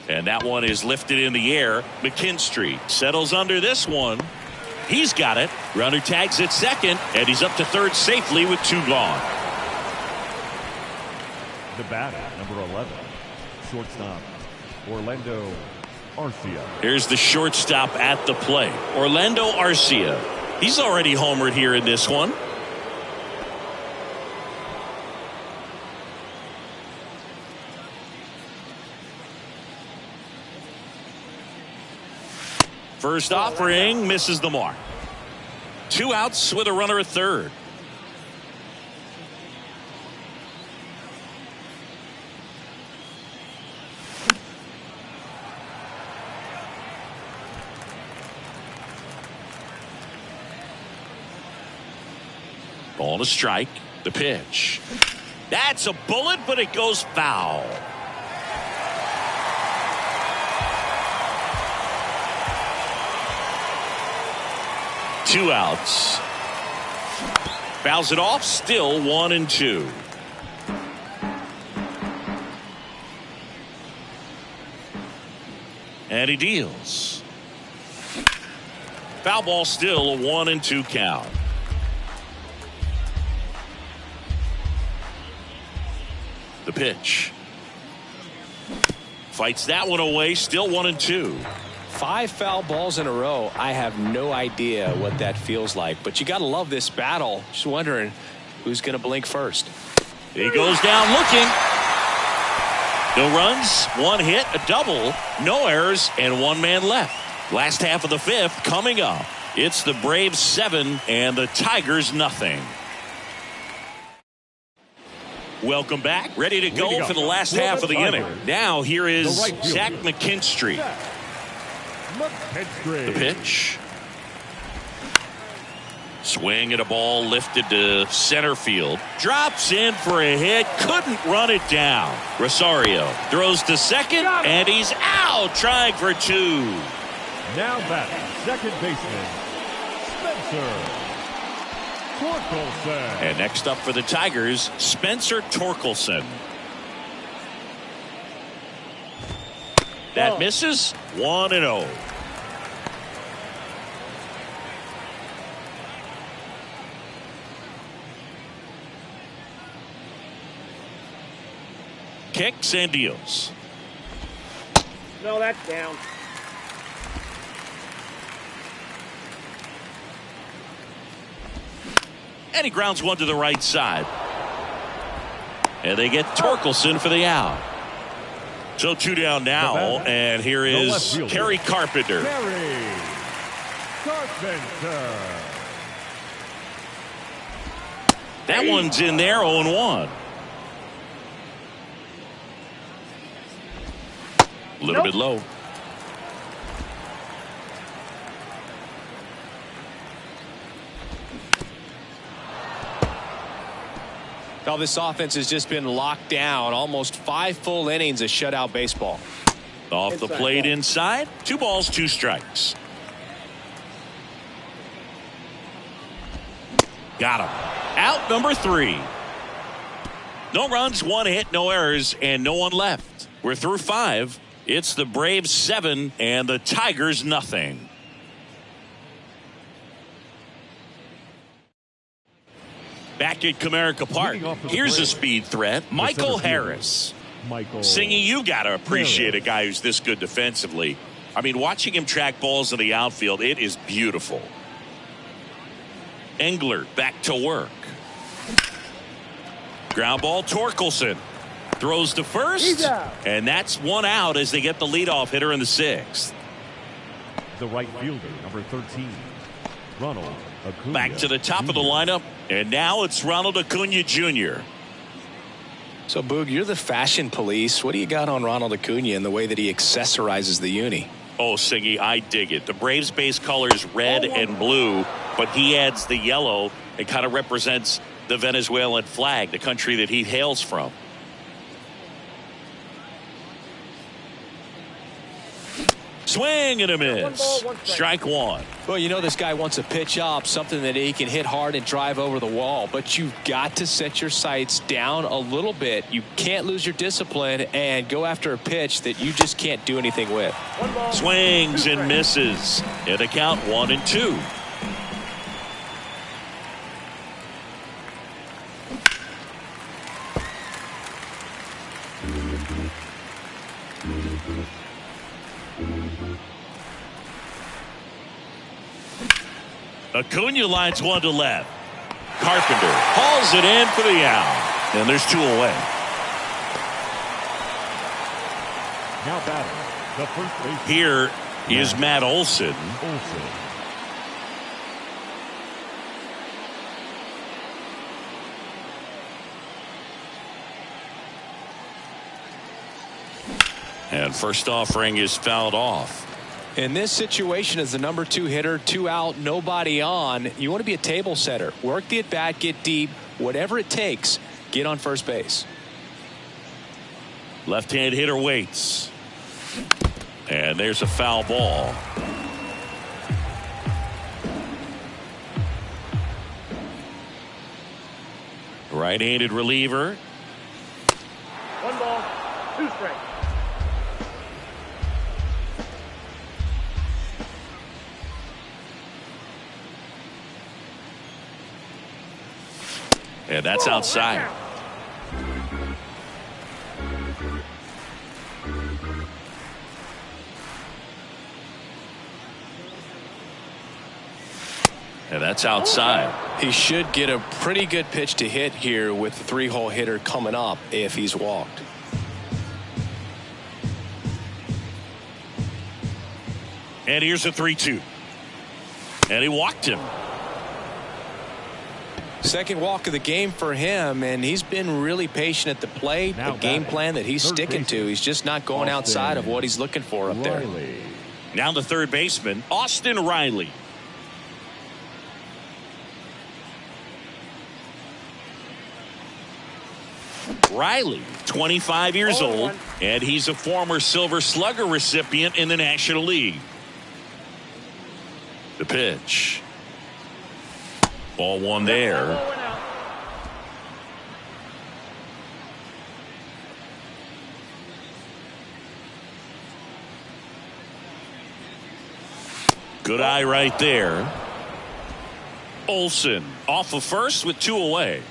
And that one is lifted in the air. McKinstry settles under this one. He's got it. Runner tags at second, and he's up to third safely with 2 gone. The batter, number 11, shortstop, Orlando Arcia. Here's the shortstop at the plate, Orlando Arcia. He's already homered here in this one. First offering misses the mark. 2 outs with a runner at third. Ball to strike. The pitch. That's a bullet, but it goes foul. Two outs. Fouls it off. Still 1-2. And he deals. Foul ball, still a 1-2 count. The pitch. Fights that one away. Still 1-2. 5 foul balls in a row. I have no idea what that feels like, but you got to love this battle. Just wondering who's going to blink first. He goes down looking. No runs, 1 hit, a double, no errors, and 1 man left. Last half of the 5th coming up. It's the Braves 7 and the Tigers nothing. Welcome back. Ready to go for the last half of the inning. Now here is Zach McKinstry. The pitch. Swing at a ball lifted to center field. Drops in for a hit. Couldn't run it down. Rosario throws to second, and he's out trying for 2. Now batting, second baseman, Spencer Torkelson. And next up for the Tigers, Spencer Torkelson. That misses. 1-0. Kicks and deals. No, that's down. And he grounds one to the right side. And they get Torkelson for the out. So 2 down now, and here is Kerry Carpenter. Kerry Carpenter. That one's in there, 0-1. A little bit low. Now this offense has just been locked down. Almost 5 full innings of shutout baseball. Off the plate inside. 2 balls, 2 strikes. Got him. Out number 3. No runs, 1 hit, no errors, and no one left. We're through 5. It's the Braves 7 and the Tigers nothing. Back at Comerica Park, here's a speed threat, Michael Harris. Singy, you got to appreciate a guy who's this good defensively. I mean, watching him track balls in the outfield, it is beautiful. Engler back to work. Ground ball, Torkelson throws to first, and that's 1 out as they get the leadoff hitter in the 6th. The right fielder, number 13, Ronald Acuna. Back to the top of the lineup, and now it's Ronald Acuna Jr. So, Boog, you're the fashion police. What do you got on Ronald Acuna and the way that he accessorizes the uni? Oh, Singy, I dig it. The Braves base color is red and blue, but he adds the yellow. It kind of represents the Venezuelan flag, the country that he hails from. Swing and a miss. Strike 1. Well, you know this guy wants a pitch up, something that he can hit hard and drive over the wall. But you've got to set your sights down a little bit. You can't lose your discipline and go after a pitch that you just can't do anything with. Swings and misses. And the count 1-2. Acuna lines 1 to left. Carpenter hauls it in for the out. And there's 2 away. Now batting, the first baseman. Here is Matt Olson. And first offering is fouled off. In this situation, as the number 2 hitter, 2 out, nobody on, you want to be a table setter. Work the at-bat, get deep, whatever it takes, get on first base. Left-hand hitter waits. And there's a foul ball. Right-handed reliever. 1 ball, 2 strikes. And that's outside. And that's outside. He should get a pretty good pitch to hit here with the 3-hole hitter coming up if he's walked. And here's a 3-2. And he walked him. Second walk of the game for him, and he's been really patient at the plate. A game plan that he's sticking to. He's just not going outside of what he's looking for up there. Now the third baseman, Austin Riley. Riley, 25 years old, and he's a former Silver Slugger recipient in the National League. The pitch. Ball 1 there. Good eye right there. Olson off of first with 2 away.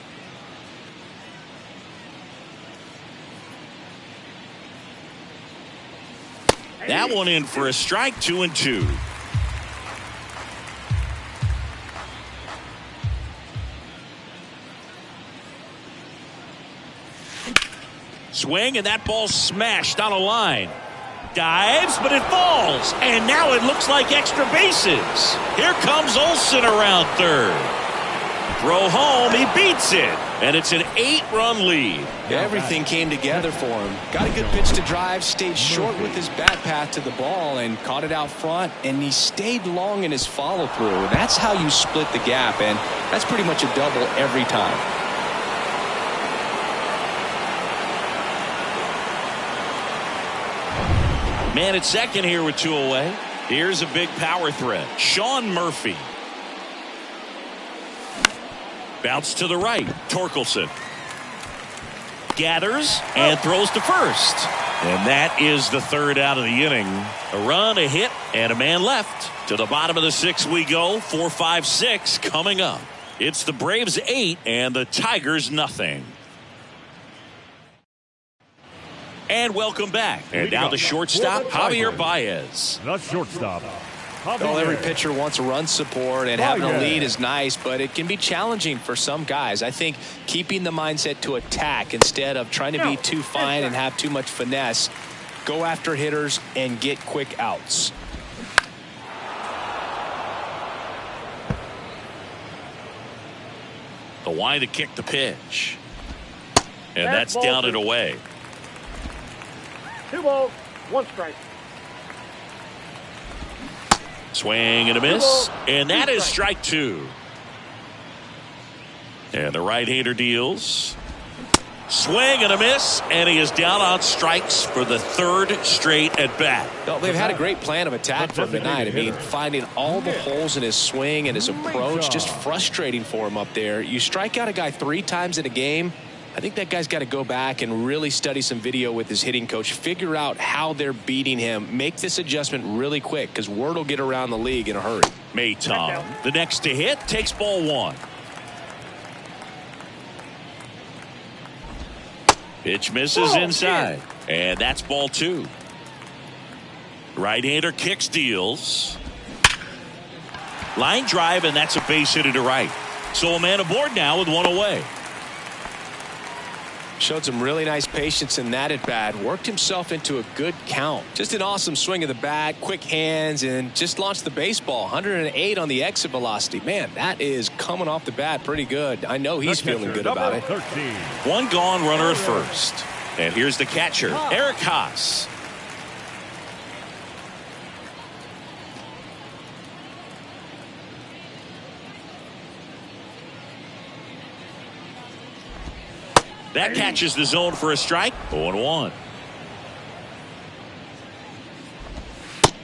That one in for a strike, 2-2. Swing, and that ball smashed on a line. Dives, but it falls. And now it looks like extra bases. Here comes Olson around third. Throw home, he beats it. And it's an 8-run lead. Everything came together for him. Got a good pitch to drive, stayed short with his bat path to the ball, and caught it out front, and he stayed long in his follow-through. That's how you split the gap, and that's pretty much a double every time. Man at second here with 2 away. Here's a big power threat. Sean Murphy. Bounce to the right. Torkelson gathers and throws to first. And that is the third out of the inning. A run, a hit, and a man left. To the bottom of the 6th we go. 4, 5, 6 coming up. It's the Braves 8 and the Tigers nothing. And welcome back. And now the shortstop, Javier Baez. The shortstop. Well, every pitcher wants run support, and having a lead is nice, but it can be challenging for some guys. I think keeping the mindset to attack instead of trying to be too fine and have too much finesse. Go after hitters and get quick outs. The wind to kick the pitch. And that's down and away. 2 balls, 1 strike. Swing and a miss. And that is strike 2. And the right-hander deals. Swing and a miss. And he is down on strikes for the 3rd straight at bat. No, they've had a great plan of attack for him tonight. I mean, finding all the holes in his swing and his approach, just frustrating for him up there. You strike out a guy 3 times in a game, I think that guy's got to go back and really study some video with his hitting coach, figure out how they're beating him, make this adjustment really quick, because word will get around the league in a hurry. Maton, the next to hit, takes ball 1. Pitch misses inside, and that's ball 2. Right-hander kicks, deals. Line drive, and that's a base hit to right. So a man aboard now with 1 away. Showed some really nice patience in that at bat. Worked himself into a good count. Just an awesome swing of the bat, quick hands, and just launched the baseball. 108 on the exit velocity. Man, that is coming off the bat pretty good. I know he's feeling good about it. 13. 1 gone, runner at first. And here's the catcher, Eric Haas. That catches the zone for a strike. 0-1.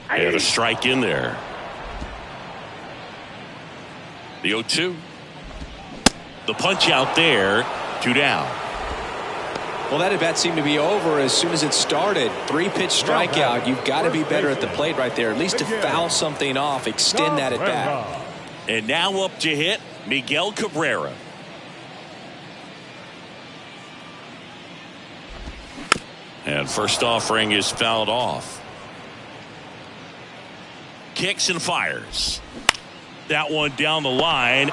And a strike in there. The 0-2. The punch out there. 2 down. Well, that at bat seemed to be over as soon as it started. 3-pitch strikeout. You've got to be better at the plate right there. At least to foul something off, extend that at bat. And now up to hit Miguel Cabrera. And first offering is fouled off. Kicks and fires. That one down the line.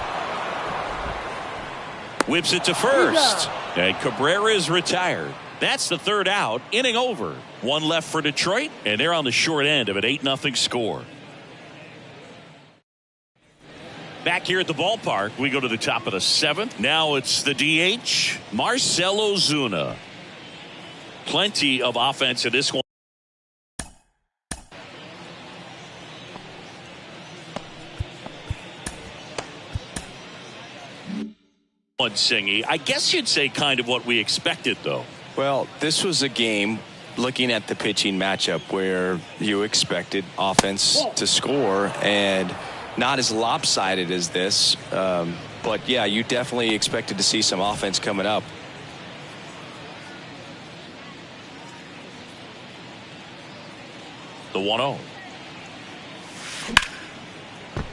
Whips it to first. And Cabrera is retired. That's the 3rd out. Inning over. 1 left for Detroit. And they're on the short end of an 8-0 score. Back here at the ballpark, we go to the top of the 7th. Now it's the DH, Marcell Ozuna. Plenty of offense in this one. Singy, I guess you'd say kind of what we expected, though. Well, this was a game, looking at the pitching matchup, where you expected offense to score, and not as lopsided as this. But, yeah, you definitely expected to see some offense coming up. The 1-0.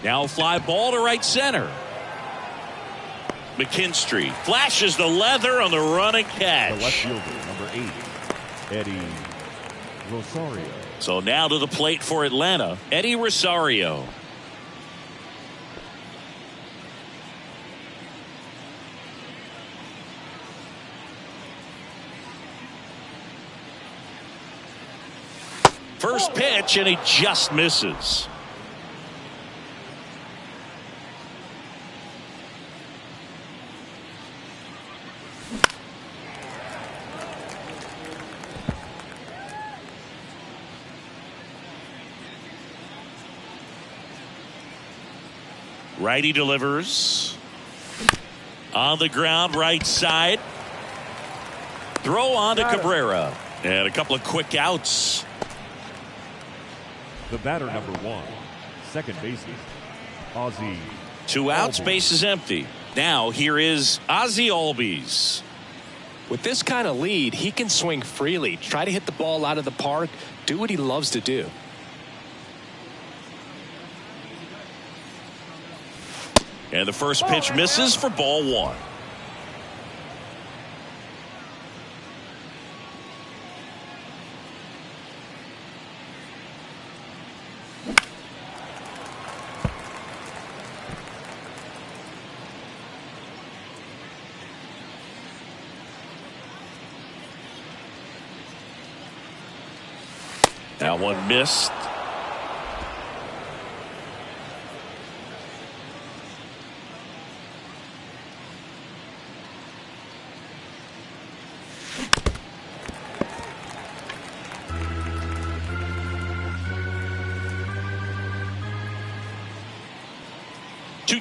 Now fly ball to right center. McKinstry flashes the leather on the running catch. The left fielder, number 8, Eddie Rosario. So now to the plate for Atlanta, Eddie Rosario. First pitch, and he just misses. Righty delivers. On the ground, right side. Throw on to Cabrera. And a couple of quick outs. The batter, number 1, second baseman, Ozzie. 2 outs, Albies. base is empty. Now here is Ozzie Albies. With this kind of lead, he can swing freely, try to hit the ball out of the park, do what he loves to do. And the first pitch misses for ball 1. That one missed.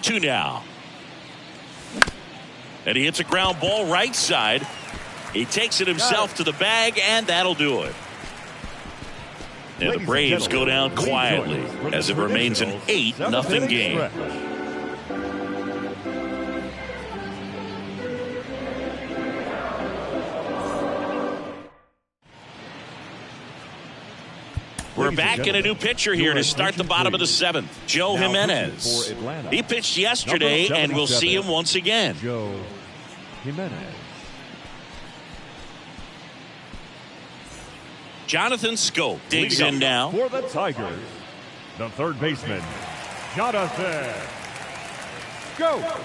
Two now. And he hits a ground ball right side. He takes it himself to the bag, and that'll do it. And the Braves go down quietly as it remains an 8-0 game. We're back in a new pitcher here to start the bottom of the 7th. Joe Jimenez. He pitched yesterday, and we'll see him once again. Joe Jimenez. Jonathan Schoop digs in now. For the Tigers, the third baseman, Jonathan Schoop.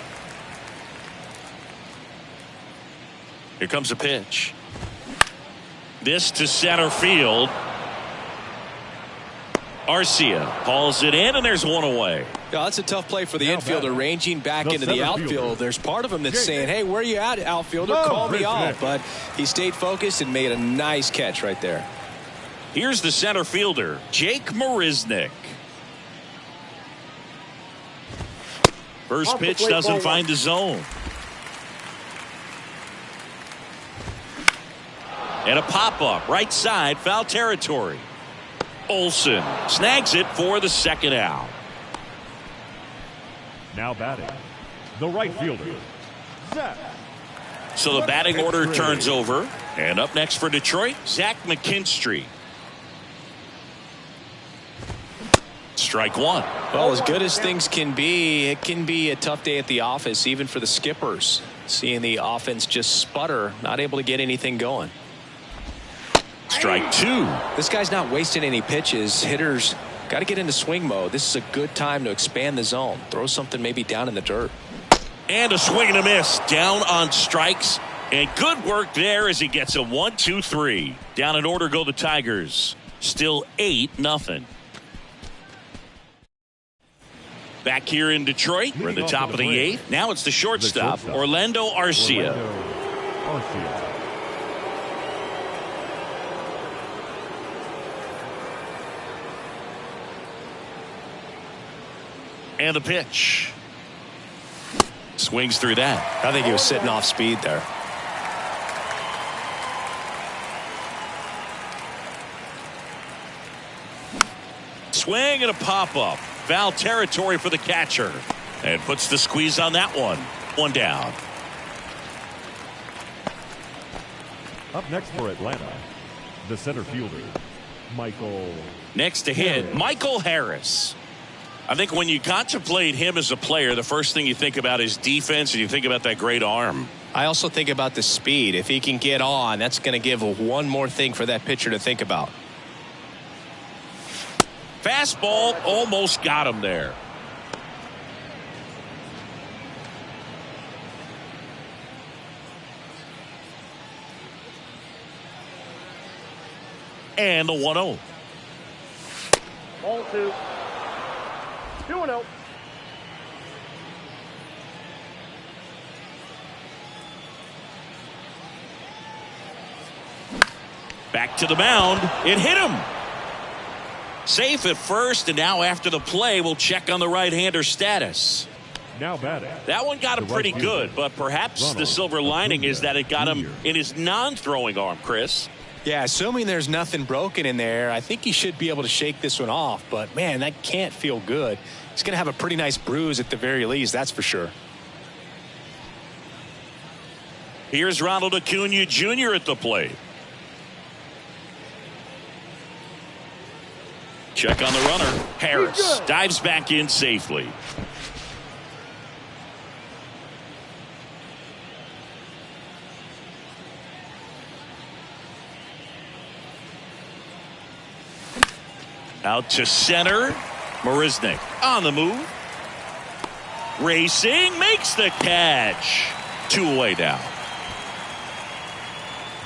Here comes a pitch. This to center field. Arcia hauls it in, and there's one away. Yeah, that's a tough play for the Now infielder, batter, ranging back the into the center outfield. fielder, There's part of him that's Jake saying, hey, where you at, outfielder? Call me off. But he stayed focused and made a nice catch right there. Here's the center fielder, Jake Marisnick. First Off the pitch plate, doesn't ball find one. the zone. And a pop-up, right side, foul territory. Olson snags it for the second out. Now batting, the right fielder, Zach. So the batting order turns over. And up next for Detroit, Zach McKinstry. Strike 1. Well, as good as things can be, it can be a tough day at the office, even for the skippers. Seeing the offense just sputter, not able to get anything going. Strike 2. This guy's not wasting any pitches. Hitters got to get into swing mode. This is a good time to expand the zone. Throw something maybe down in the dirt. And a swing and a miss. Down on strikes. And good work there as he gets a 1-2-3. Down in order go the Tigers. Still 8-0. Back here in Detroit. We're in the top of the 8th. Now it's the shortstop, Orlando Arcia. Arcia. And the pitch. Swings through that. I think he was sitting off speed there. Swing and a pop-up. Foul territory for the catcher. And puts the squeeze on that one. One down. Up next for Atlanta, the center fielder, Michael. Next to hit, Michael Harris. I think when you contemplate him as a player, the first thing you think about is defense, and you think about that great arm. I also think about the speed. If he can get on, that's going to give one more thing for that pitcher to think about. Fastball almost got him there. And the 1-0. Ball 2. 2-0. Back to the mound. It hit him. Safe at first, and now after the play, we'll check on the right-hander status. Now batting. That one got him pretty good, but perhaps the silver lining is that it got him in his non-throwing arm, Chris. Yeah, assuming there's nothing broken in there, I think he should be able to shake this one off. But, man, that can't feel good. He's going to have a pretty nice bruise at the very least, that's for sure. Here's Ronald Acuna Jr. at the plate. Check on the runner. Harris dives back in safely. Out to center. Marisnick on the move. Racing, makes the catch. 2 away now.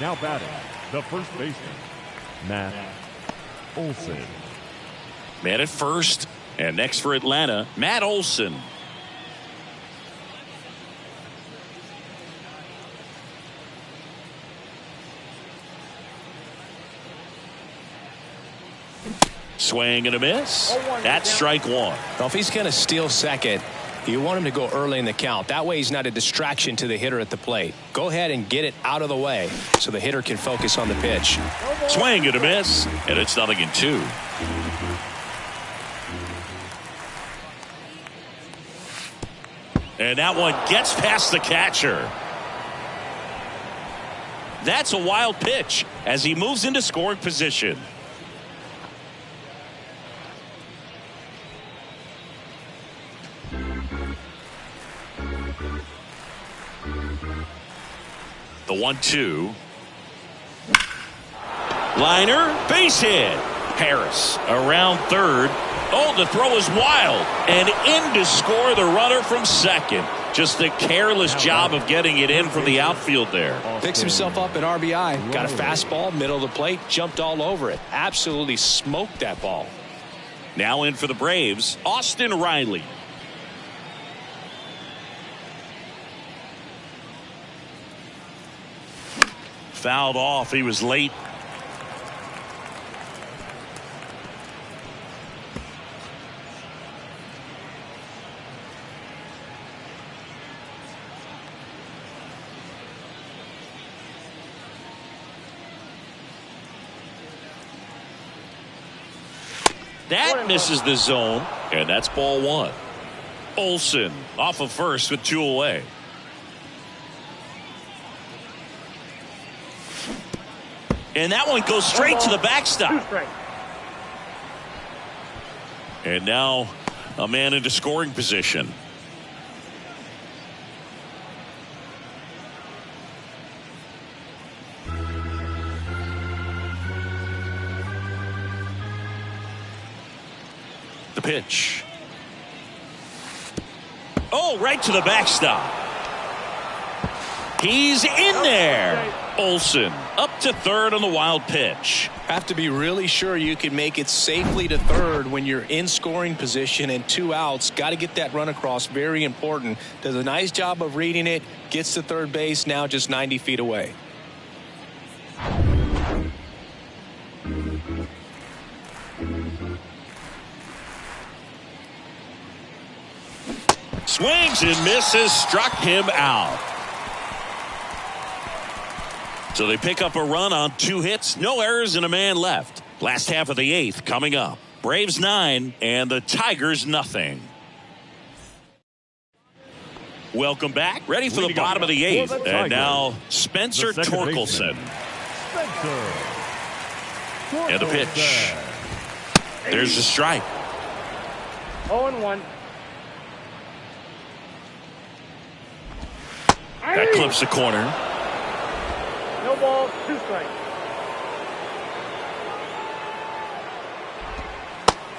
Now batting, the first baseman, Matt Olson. Man at first, and next for Atlanta, Matt Olson. Swing and a miss. That's strike 1. Well, if he's going to steal second, you want him to go early in the count. That way he's not a distraction to the hitter at the plate. Go ahead and get it out of the way so the hitter can focus on the pitch. Swing and a miss, and it's 0-2. And that one gets past the catcher. That's a wild pitch as he moves into scoring position. The 1-2. Liner, base hit. Harris around third. Oh, the throw is wild. And in to score the runner from second. Just a careless job of getting it in from the outfield there. Picks himself up at RBI. Got a fastball, middle of the plate, jumped all over it. Absolutely smoked that ball. Now in for the Braves, Austin Riley. Fouled off. He was late. That misses the zone, and that's ball 1. Olson off of first with 2 away. And that one goes straight to the backstop. And now a man into scoring position. The pitch. Oh, right to the backstop. He's in there. Olson up to third on the wild pitch. Have to be really sure you can make it safely to third when you're in scoring position and 2 outs. Got to get that run across. Very important. Does a nice job of reading it. Gets to third base, now just 90 feet away. Swings and misses, struck him out. So they pick up a run on 2 hits, no errors, and a man left. Last half of the 8th coming up. Braves 9 and the Tigers nothing. Welcome back. Ready for the bottom of the 8th. And now Spencer Torkelson. And the pitch. There's the strike. 0-1. That clips the corner. No ball, 2 strikes.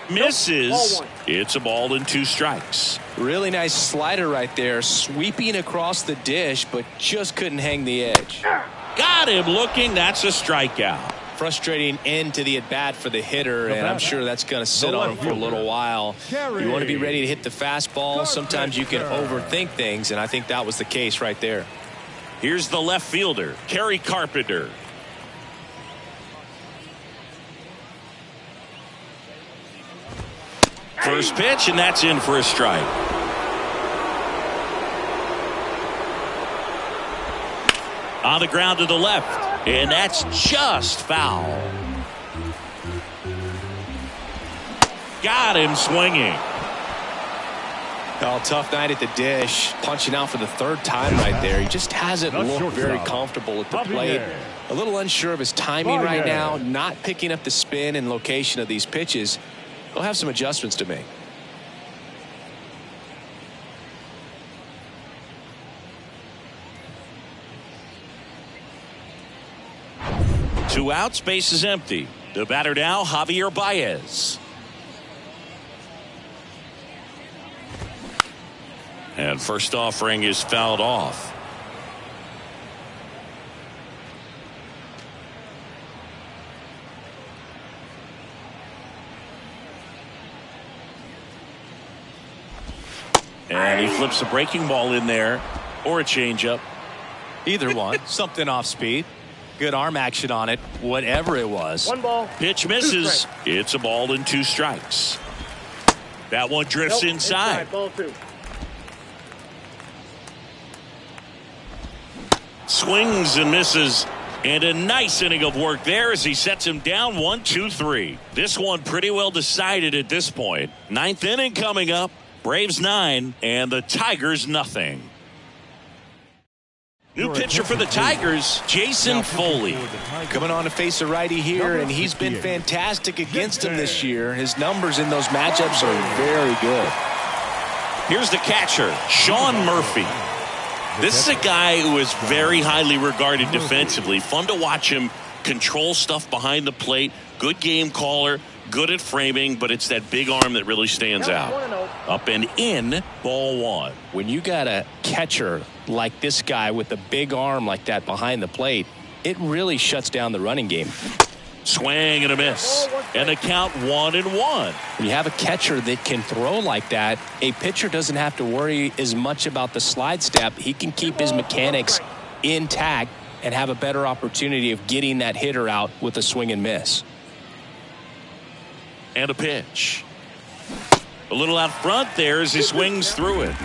Misses. It's a ball and 2 strikes. Really nice slider right there, sweeping across the dish, but just couldn't hang the edge. Got him looking. That's a strikeout. frustrating end to the at-bat for the hitter, and I'm sure that's going to sit on him for a little while. You want to be ready to hit the fastball. Sometimes you can overthink things, and I think that was the case right there. Here's the left fielder, Kerry Carpenter. First pitch, and that's in for a strike. On the ground to the left, and that's just foul. Got him swinging. Oh, tough night at the dish. Punching out for the third time right there. He just hasn't looked very comfortable at the plate. A little unsure of his timing right now. Not picking up the spin and location of these pitches. He'll have some adjustments to make. Two outs, base is empty. The batter now, Javier Baez. And first offering is fouled off. And he flips a breaking ball in there, or a changeup. Either one. Something off speed. Good arm action on it, whatever it was. One ball. Pitch misses. It's a ball and 2 strikes. That one drifts inside. Ball 2. Swings and misses. And a nice inning of work there as he sets him down 1-2-3. This one pretty well decided at this point. 9th inning coming up. Braves 9 and the Tigers nothing. New pitcher for the Tigers, Jason Foley. Coming on to face a righty here, and he's been fantastic against him this year. His numbers in those matchups are very good. Here's the catcher, Sean Murphy. This is a guy who is very highly regarded defensively. Fun to watch him control stuff behind the plate. Good game caller, good at framing, but it's that big arm that really stands out. Up and in, ball 1. When you got a catcher like this guy with a big arm like that behind the plate, it really shuts down the running game. Swing and a miss. And a count 1-1. When you have a catcher that can throw like that, a pitcher doesn't have to worry as much about the slide step. He can keep his mechanics intact and have a better opportunity of getting that hitter out with a swing and miss. And a pitch. A little out front there as he swings through it.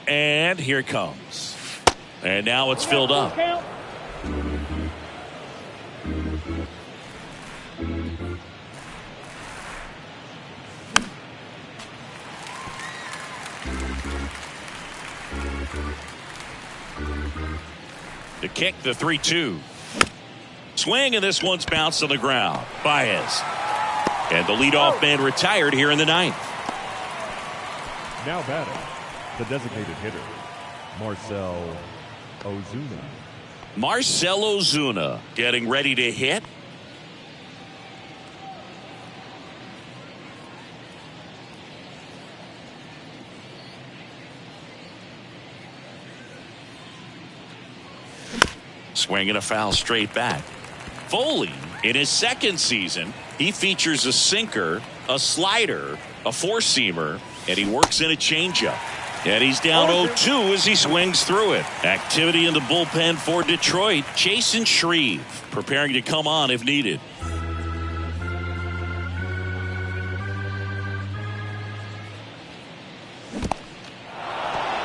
And here it comes. And now it's filled up. The kick, the 3-2. Swing, and this one's bounced on the ground. Baez. And the leadoff man retired here in the 9th. Now batting, the designated hitter, Marcell Ozuna. Marcell Ozuna getting ready to hit. Swinging a foul straight back. Foley, in his 2nd season, he features a sinker, a slider, a 4-seamer, and he works in a changeup. And he's down 0-2 as he swings through it. Activity in the bullpen for Detroit. Jason Shreve preparing to come on if needed.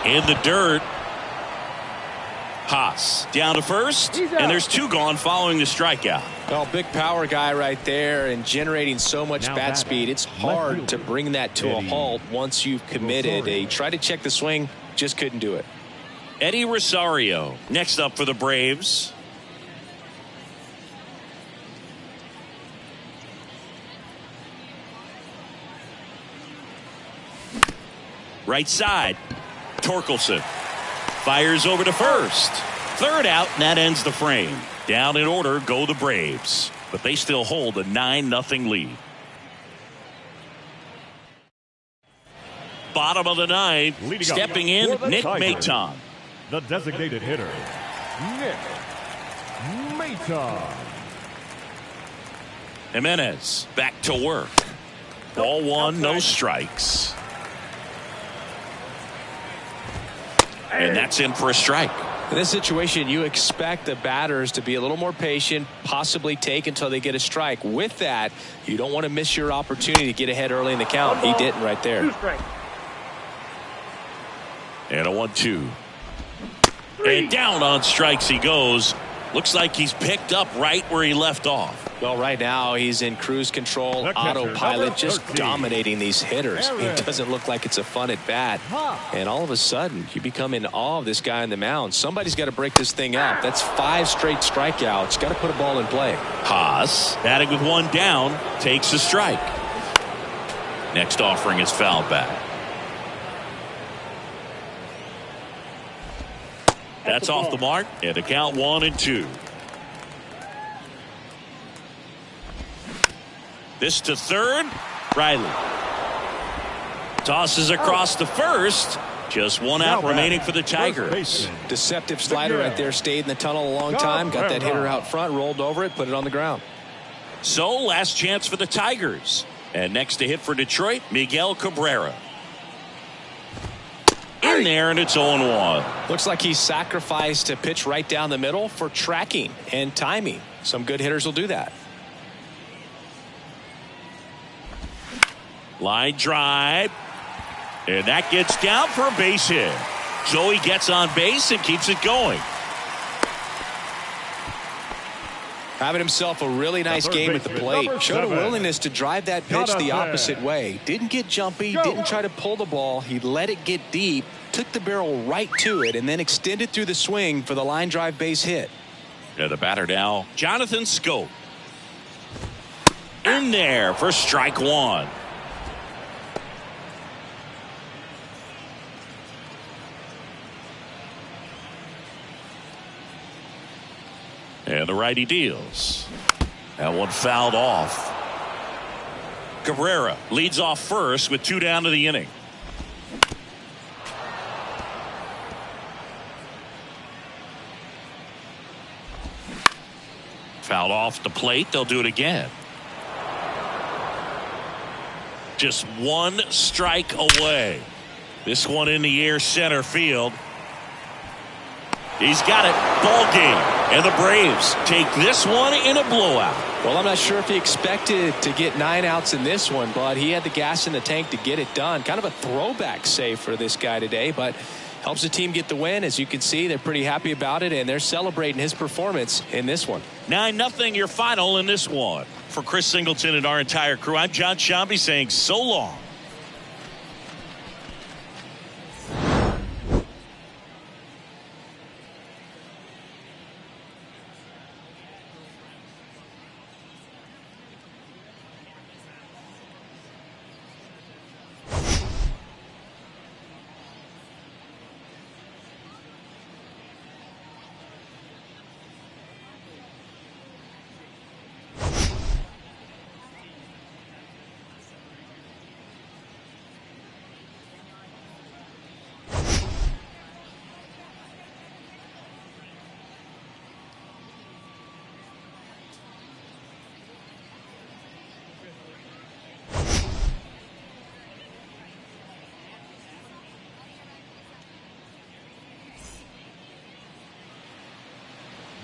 In the dirt. Haas down to first, and there's 2 gone following the strikeout. Well, big power guy right there and generating so much bat speed. It's hard to bring that to a halt once you've committed. He tried to check the swing, just couldn't do it. Eddie Rosario next up for the Braves. Right side, Torkelson. Fires over to first. 3rd out, and that ends the frame. Down in order go the Braves, but they still hold a 9-0 lead. Bottom of the ninth, stepping in, Nick Maton. The designated hitter, Nick Maton. Jimenez back to work. Ball one, no strikes. And that's in for a strike. In this situation, you expect the batters to be a little more patient, possibly take until they get a strike. With that, you don't want to miss your opportunity to get ahead early in the count. He didn't right there. And a 1-2. And down on strikes he goes. Looks like he's picked up right where he left off. Well, right now he's in cruise control, autopilot, just dominating these hitters. It doesn't look like it's a fun at bat. And all of a sudden, you become in awe of this guy on the mound. Somebody's got to break this thing up. That's 5 straight strikeouts. Got to put a ball in play. Haas, batting with one down, takes a strike. Next offering is fouled back. That's off the mark, and the count 1-2. This to third. Riley tosses across to first. Just one out remaining for the Tigers. Deceptive slider right there. Stayed in the tunnel a long time. Got that hitter out front, rolled over it, put it on the ground. So last chance for the Tigers. And next to hit for Detroit, Miguel Cabrera. In there, and it's 0-1. Looks like he sacrificed a pitch right down the middle for tracking and timing. Some good hitters will do that. Line drive. And that gets down for a base hit. So he gets on base and keeps it going. Having himself a really nice game at the plate. Showed a willingness to drive that pitch the opposite way. Didn't get jumpy, didn't try to pull the ball. He let it get deep, took the barrel right to it, and then extended through the swing for the line drive base hit. Yeah, the batter now, Jonathan Schoop. In there for strike one. And the righty deals. That one fouled off. Cabrera leads off first with 2 down to the inning. Fouled off the plate. They'll do it again. Just one strike away. This one in the air center field. He's got it. Ball game. And the Braves take this one in a blowout. Well, I'm not sure if he expected to get 9 outs in this one, but he had the gas in the tank to get it done. Kind of a throwback save for this guy today, but helps the team get the win. As you can see, they're pretty happy about it, and they're celebrating his performance in this one. 9-0 your final in this one. For Chris Singleton and our entire crew, I'm John Shambi saying so long.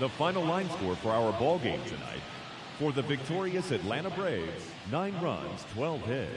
The final line score for our ball game tonight. For the victorious Atlanta Braves, 9 runs, 12 hits.